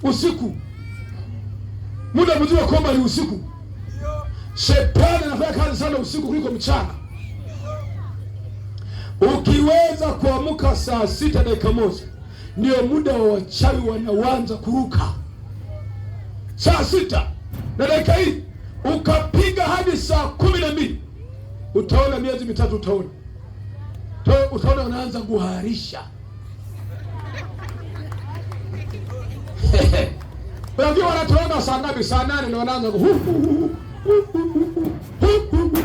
C: usiku, muda mzuri wa kuomba ni usiku. Shetani anafanya kazi sana usiku kuliko mchana. Ukiweza kuamka saa 6 dakika moja, ndio muda wa wachawi wanaanza kuruka. Saa 6 na dakika hii ukapiga hadi saa 12, utaona miezi mitatu, utaona unaanza kuharisha. Wengine wanatoka saa ngapi? Saa 8 ndio wanaanza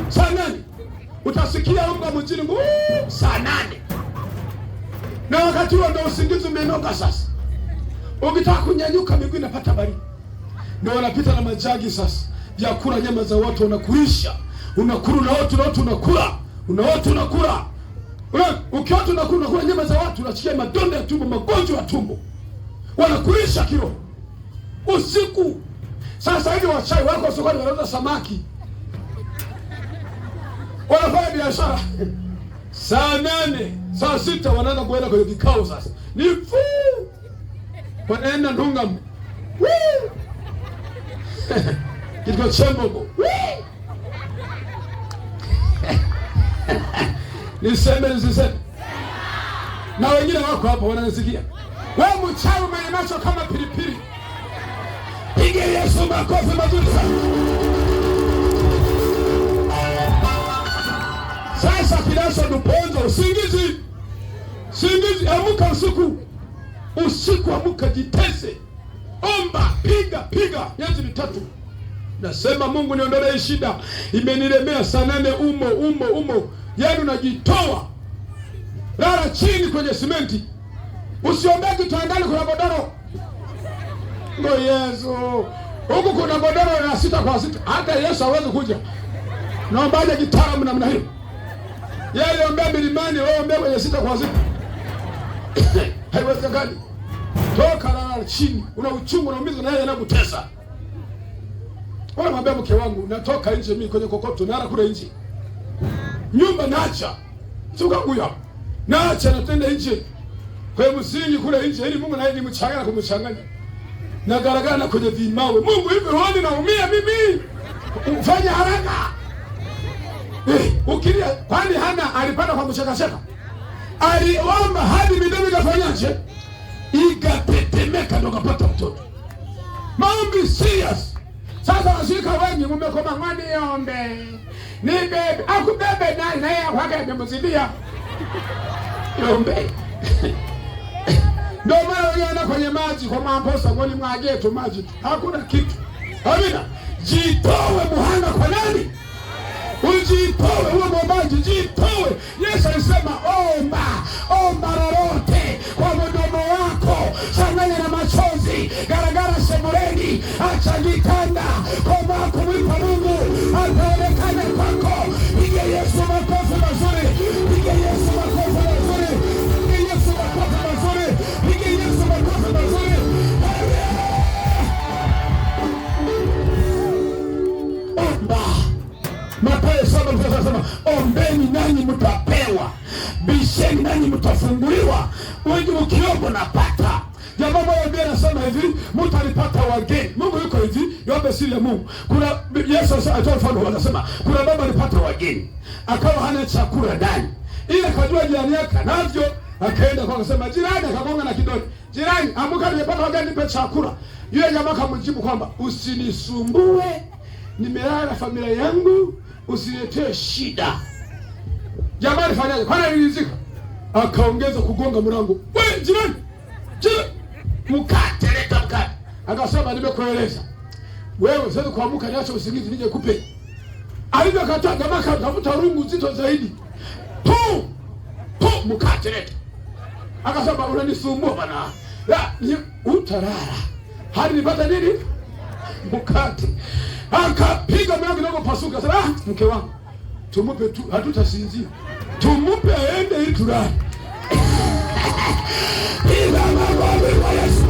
C: saa 8. Utasikia unga mjini saa 8. Na wakati huo ndio usingizi umenoka sasa. Ukitaka kunyanyuka miguu inapata baridi. Ndio wanapita na majagi sasa. Vyakula, nyama za watu wanakulisha. Unakula na watu unakula. Unakula. Ukiwa unakula nyama za watu, unasikia madonda ya tumbo, magonjwa ya tumbo. Wanakulisha kiroho. Usiku. Sasa hivi wachawi wako sokoni wanauza samaki. Wanafanya biashara. Saa 8, saa 6 wanaanza kuenda kwenye vikao sasa. Ni wanaenda Ndungam. Kitiko Chembogo. Niseme. Na wengine wako hapa wananisikia. Wewe mchawi mwenye macho kama pilipili. Piga Yesu makofi mazuri sana. Sasa kidaso duponzo usingizi. Amka usiku amka, jitese. Omba, piga miezi mitatu. Nasema Mungu niondolee shida. Imenilemea saa 8 umo. Yaani unajitoa. Lala chini kwenye simenti. Usiombee kitandani kuna godoro. Ngo Yesu. Huku kuna godoro na 6 kwa 6. Hata Yesu hawezi kuja. Naombaje kitaalamu namna hiyo? Yeye ombea milimani, wewe ombea kwenye 6 kwa 6. Haiwezekani. Toka lala chini. Una uchungu na umiza na yeye anakutesa. Wala mwambie mke wangu, natoka nje mimi kwenye kokoto, nala kule nje. Nyumba naacha. Suka huyo. Naacha natenda nje. Kwa msingi kule nje ili Mungu naye nimchanganya kumchanganya. Na garagana kwenye vimawe. Mungu hivi huoni naumia mimi? Ufanye haraka. Ukilia kwani Hana alipata kwa mshaka. Aliomba hadi midomo ikafanyaje? Ikatetemeka ndo kapata mtoto. Maombi serious. Sasa washika wengi mmekoma ngani ombe. Ni bebe, akubebe na yeye kwake amemzidia. Ombe. Ndio maana unaona kwenye maji kwa mamposa ngoni mwaje tu maji. Hakuna kitu. Amina. Jitowe muhanga kwa nani? Ujitowe huo mwombaji, jitowe. Yesu alisema omba lolote kwa mdomo wako, changanya na machozi, garagara sebuleni, acha jitanda, koma kumlipa Mungu, ataonekana kwako. Piga Yesu makofi mazuri, piga Yesu makofi mazuri, piga Yesu makofi mazuri, piga Yesu makofi mazuri. Omba. Mathayo 7:7, ombeni nanyi mtapewa, bisheni nanyi mtafunguliwa, wengi mkiomba napata. Jamaa moja Biblia inasema hivi, mtu alipata wageni. Mungu yuko hivi, yombe siri ya Mungu. Kuna Yesu atoa mfano, anasema kuna baba alipata wageni, akawa hana chakula ndani. Ile akajua jirani yake navyo, akaenda kwa kusema jirani, akagonga na kidole. Jirani, amka nimepata wageni, nipe chakula. Yule jamaa akamjibu kwamba usinisumbue, nimelala na familia yangu, usiletee shida. Jamaa alifanyaje? Kwani alizika? Akaongeza kugonga mlango. Wewe jirani, mkate, leta mkate. Akasema nimekueleza. Wewe sasa kuamka niache usingizi nije kupe. Alivyokataa jamaa akatafuta rungu zito zaidi. Mkate leta. Akasema unanisumbua bana. Utalala. Hadi nipata nini? Mkate. Akapiga mlango kidogo pasuka. Sasa mke wangu, tumupe tu, hatutasinzia. Tumupe aende ili tulale. Ila mababu kwa Yesu.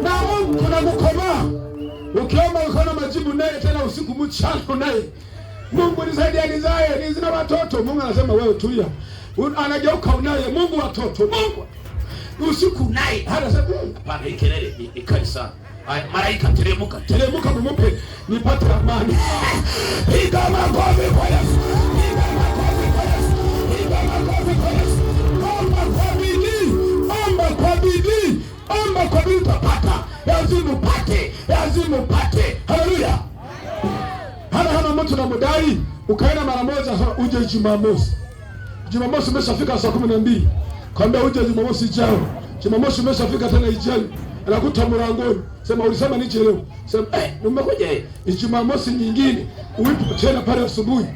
C: Na Mungu kuna mkomaa. Ukiomba ukaona majibu naye tena usiku mchana naye. Mungu nisaidie nizae, nizina watoto. Mungu anasema wewe tulia. anageuka unaye. Mungu watoto, Mungu usiku naye anasema hapana, hii kelele ni kali sana. Malaika teremka mumupe nipate amani. Piga makofi kwa Yesu. Piga makofi kwa Yesu. Piga makofi kwa Yesu. Omba kwa bidii. Omba kwa bidii. Omba kwa bidii utapata. Lazima upate. Haleluya. Hana mtu na mudai ukaenda mara moja uje Jumamosi. Jumamosi umeshafika saa 12. Kwambia uje Jumamosi ijayo. Jumamosi umeshafika tena ijayo. Anakuta mlangoni. Sema ulisema nije leo. Sema nimekuja Jumamosi nyingine. Uipo tena pale asubuhi.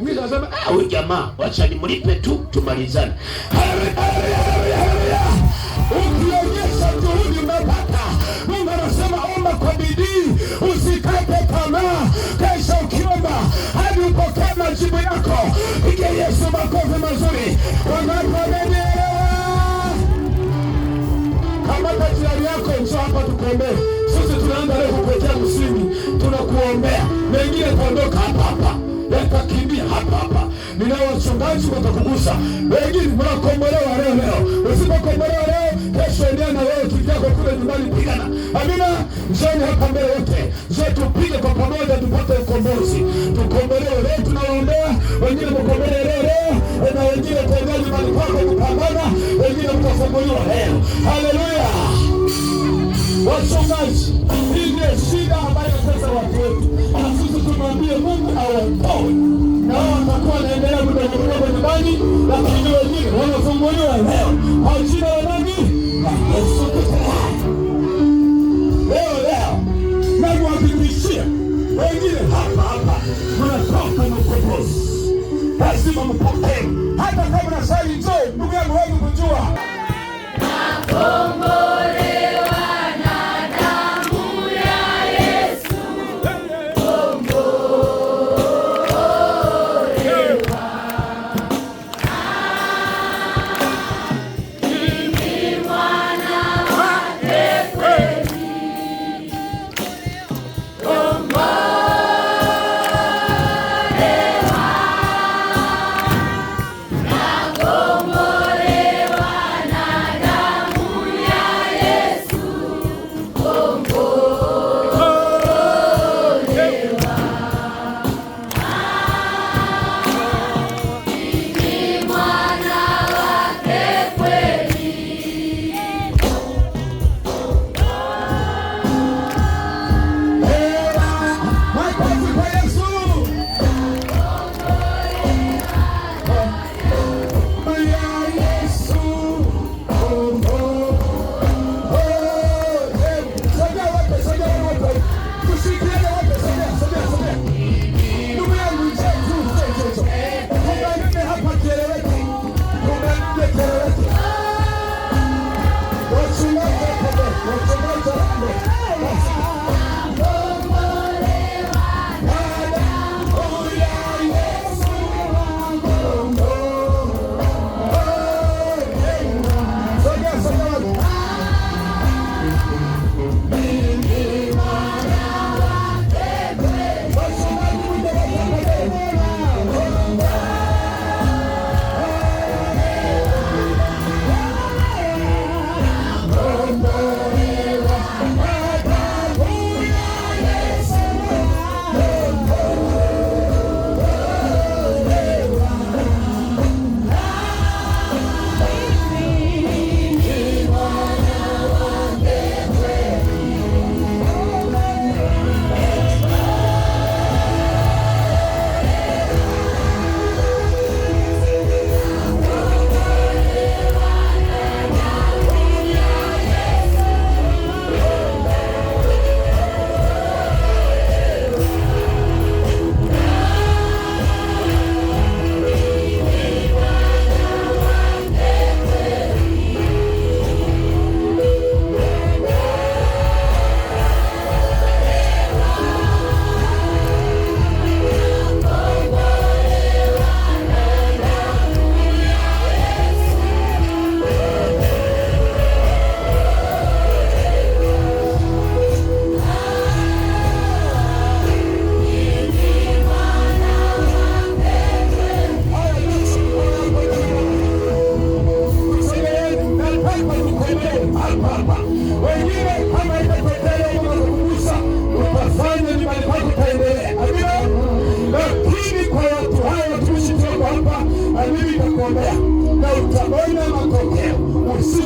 C: Mimi nasema huyu jamaa acha nimlipe tu tumalizane. Haleluya. Ukionyesha juhudi umepata. Mungu anasema omba kwa bidii, usikate tamaa. Kesho ukiomba hadi upokee majibu yako. Piga Yesu makofi mazuri. Wanapoelewa. Kama tajiri yako njoo hapa tukuombee. Sisi tunaanza leo kukuwekea msingi. Tunakuombea. Wengine kuondoka hapa. Yatakimbia hapa. Ninao wachungaji watakugusa. Wengine mnakombolewa leo. Usipokombolewa leo, kesho endelea na wewe kijako kule nyumbani pigana. Amina. Njoni hapa mbele wote. Njoo tupige kwa pamoja tupate ukombozi. Tukombolewe leo, tunawaombea. Wengine mkombolewe leo. Na wengine kuendelea nyumbani kwako kupambana. Wengine mtafunguliwa leo. Haleluya. Wachungaji, hii ni shida ambayo sasa watu wetu. Na sisi tumwambie Mungu awaokoe. Na wao watakuwa wanaendelea kutoka nyumbani, lakini wengine wanafunguliwa leo. Kwa jina la nani? Yesu Kristo. Leo. Na kuhakikishia wengine hapa. Mnatoka na ukombozi. Lazima mpokee. Hata kama nasali njoo, ndugu yangu wewe kujua.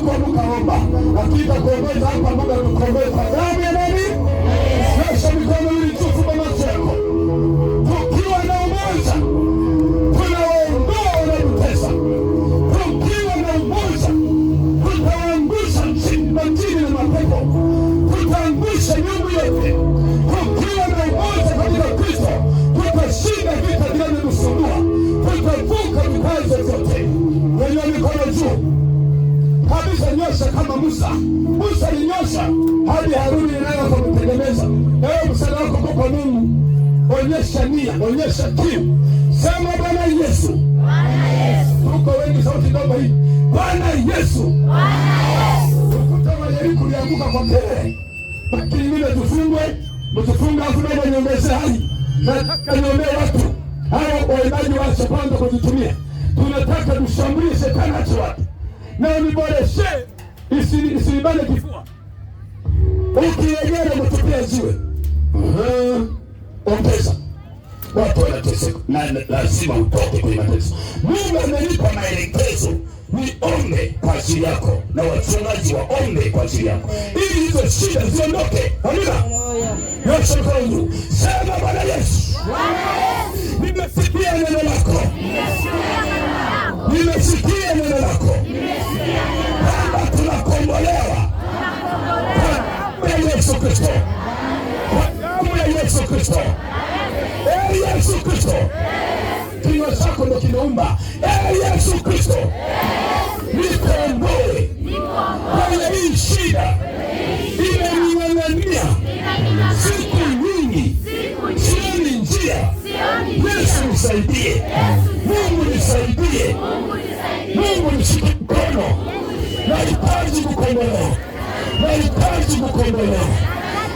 C: huko mkaomba, lakini kuongoza hapa Mungu anakuongoza kwa damu ya nani? Nyosha mikono ili tufunge macho yako. Tukiwa na umoja tunawaondoa wanaotutesa. Tukiwa na umoja tutaangusha majini na mapepo, tutaangusha miungu yote. Tukiwa na umoja katika Kristo tutashinda vita vinavyotusumbua, tutavuka vikwazo vyote. Nyanyua mikono juu kabisa, nyosha kama Musa. Musa alinyosha hadi Haruni naye akamtegemeza. Ewe msaada wako kwa Mungu, onyesha nia, onyesha kiu. Sema Bwana Yesu. Bwana Yesu. Tuko wengi, sauti ndogo hii. Bwana Yesu. Bwana Yesu. Ukuta wa Yeriko ulianguka kwa kelele. Lakini mimi tufungwe, mtufunga afu na niongeze hai. Nataka niombe watu hawa waimbaji waache kwanza kujitumia. Tunataka tushambulie shetani ache watu. Na uniboreshe isilibane kifua. Ukiegera mtupia jiwe. Ongeza. Watu wanateseka na lazima utoke kwenye mateso. Mungu amenipa maelekezo niombe kwa ajili yako na wachungaji waombe kwa ajili yako ili hizo shida ziondoke. Amina. Nyosha mikono juu. Sema Bwana Yesu. Nimesikia neno lako. Nimesikia neno lako. Baba, tunakombolewa kwa damu ya Yesu Kristo. Kwa damu ya Yesu Kristo. Yesu Kristo. Kinywa chako ndo kimeumba. Yesu Kristo. Nikomboe kwenye hii shida imening'ang'ania siku nyingi, sioni njia. Yesu nisaidie. Mungu nisaidie. Mungu nishike mkono. Nahitaji kukombolewa. Nahitaji kukombolewa.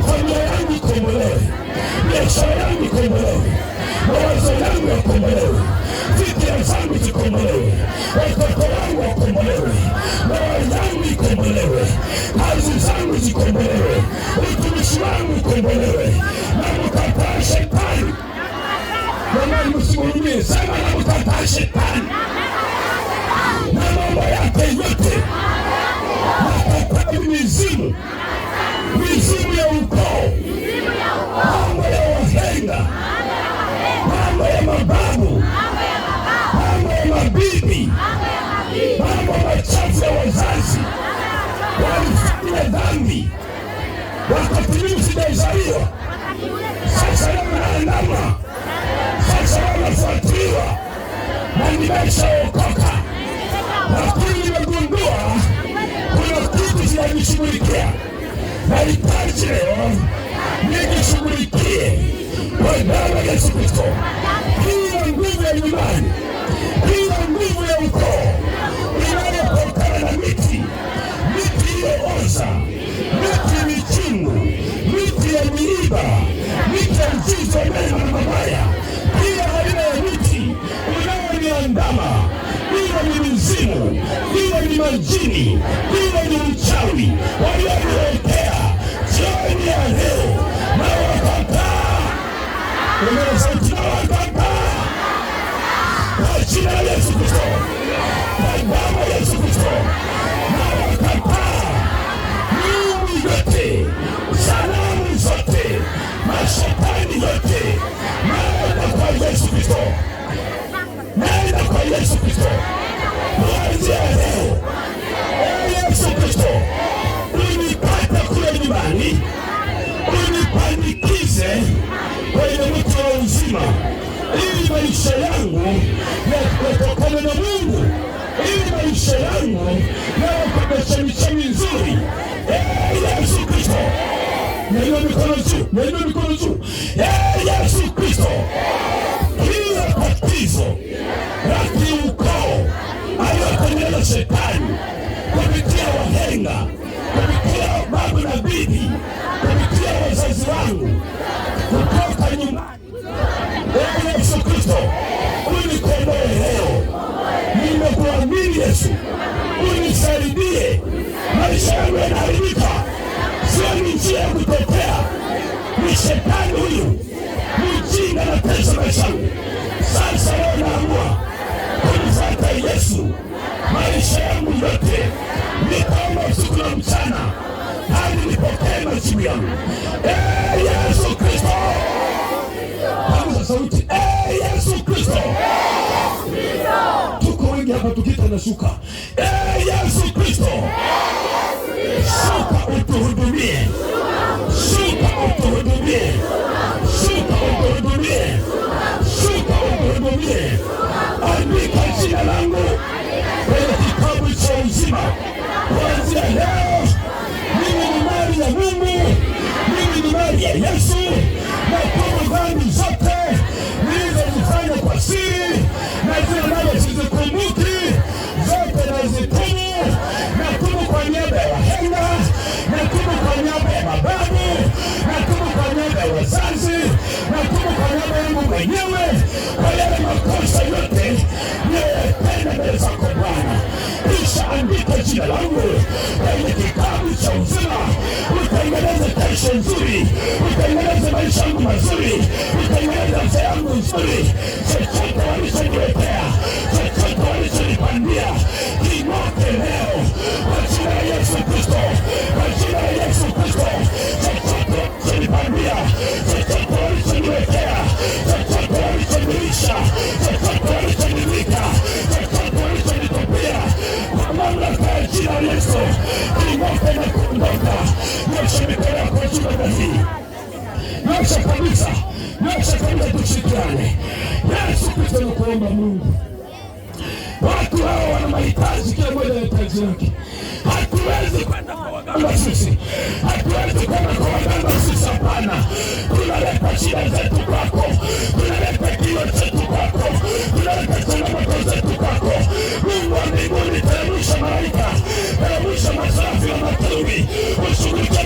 C: Familia yangu ikombolewe. Biashara yangu ikombolewe. Mawazo yangu yakombolewe. Fikira zangu zikombolewe. Watoto wangu wakombolewe. Ndoa yangu ikombolewe. Kazi zangu zikombolewe. Utumishi wangu ikombolewe. Na mkataa shetani. Jamani, msimhurumie. Sema na mkataa shetani na mambo yake yote. Nakataa mizimu, mizimu ya ukoo, mambo ya wahenga, mambo ya mababu, mambo ya mabibi, mambo machafu ya wazazi. Walifanya dhambi wakati mimi sijazaliwa. Sasa wanaandama, sasa wanafuatiliwa na nimeshaokoka. Lakini nimegundua kuna kitu kinanishughulikia. Nahitaji leo nijishughulikie kwa damu ya Yesu Kristo. Kila nguvu ya nyumbani, kila nguvu ya ukoo inayotokana na miti iliyooza, miti michungu, miti ya miiba, miti ya mzizi wa mema na mabaya, kila aina ya miti unaoniandama, iwe ni mizimu, iwe ni majini, iwe ni uchawi walioniwekea, jioni ya leo na wakataa. Ongea sauti, na wakataa kwa jina la Yesu Kristo, kwa damu ya Yesu Kristo, na wakataa miungu yote, sanamu zote, mashetani yote. Naenda kwa Yesu Kristo, naenda kwa Yesu Kristo kuanzia leo. Yesu Kristo, unipata kule nyumbani, unipandikize kwenye mti wa uzima, ili maisha yangu yatokane na Mungu, ili maisha yangu yawe kwa chemichemi nzuri. Yesu Kristo, nyanyua mikono juu, nyanyua mikono juu. Yesu Kristo, kila tatizo la kiukoo aliyotengeneza shetani kupitia wahenga, kupitia babu na bibi, kupitia wazazi wangu, kutoka nyumbani. Yesu Kristo, unikomboe leo. Nimekuamini Yesu, unisaidie. Maisha yangu yanaharibika, sio ni njia ya kutokea. Ni shetani huyu mjinga na pesa maisha yangu. Sasa leo naamua kumfuata Yesu maisha yangu yote.
A: juu yangu. Yesu Kristo. Pamoja sauti. Yesu Kristo. Tuko wengi hapa tukita na shuka. Yesu Kristo. Shuka utuhudumie. Shuka utuhudumie. Shuka utuhudumie. Shuka utuhudumie. Andika jina langu kwenye kitabu cha uzima. Kuanzia leo mimi ni mali ya Mungu. Mimi ni mali ya Yesu. Natubu dhambi zote nilizozifanya kwa siri na zile nazo sizikumbuki, zote nazitubu. Natubu kwa niaba ya wahenga, natubu kwa niaba ya mababu, natubu kwa niaba ya wazazi, natubu kwa niaba yangu mwenyewe kwa yale makosa yote niliyotenda mbele zako Bwana. Kisha andika jina langu kwenye kitabu cha uzima. Utengeneze kesho nzuri, utengeneze maisha yangu mazuri, utengeneze afya yangu nzuri. Chochote walichoniletea, chochote walichonipandia, king'oke leo kwa jina la Yesu Kristo, kwa jina la Yesu Kristo. Chochote walichonipandia, chochote walichoniletea, chochote walichonilisha, chochote walichonivika, chochote walichonitopia, kwa mamlaka ya jina la Yesu king'oke na kuondoka. Nyosha mikono yako juu hii. Nyosha kabisa. Nyosha kabisa, tushirikiane. Yesu Kristo, nakuomba Mungu, watu hao wana mahitaji, kila mmoja na hitaji lake. Hatuwezi kwenda kwa waganga sisi. Hatuwezi kwenda kwa waganga sisi, hapana. Tunaleta shida zetu kwako. Tunaleta kilio chetu kwako. Tunaleta changamoto zetu kwako. Mungu wa mbinguni, teremsha malaika, teremsha masarafu na matawi, ushughulikie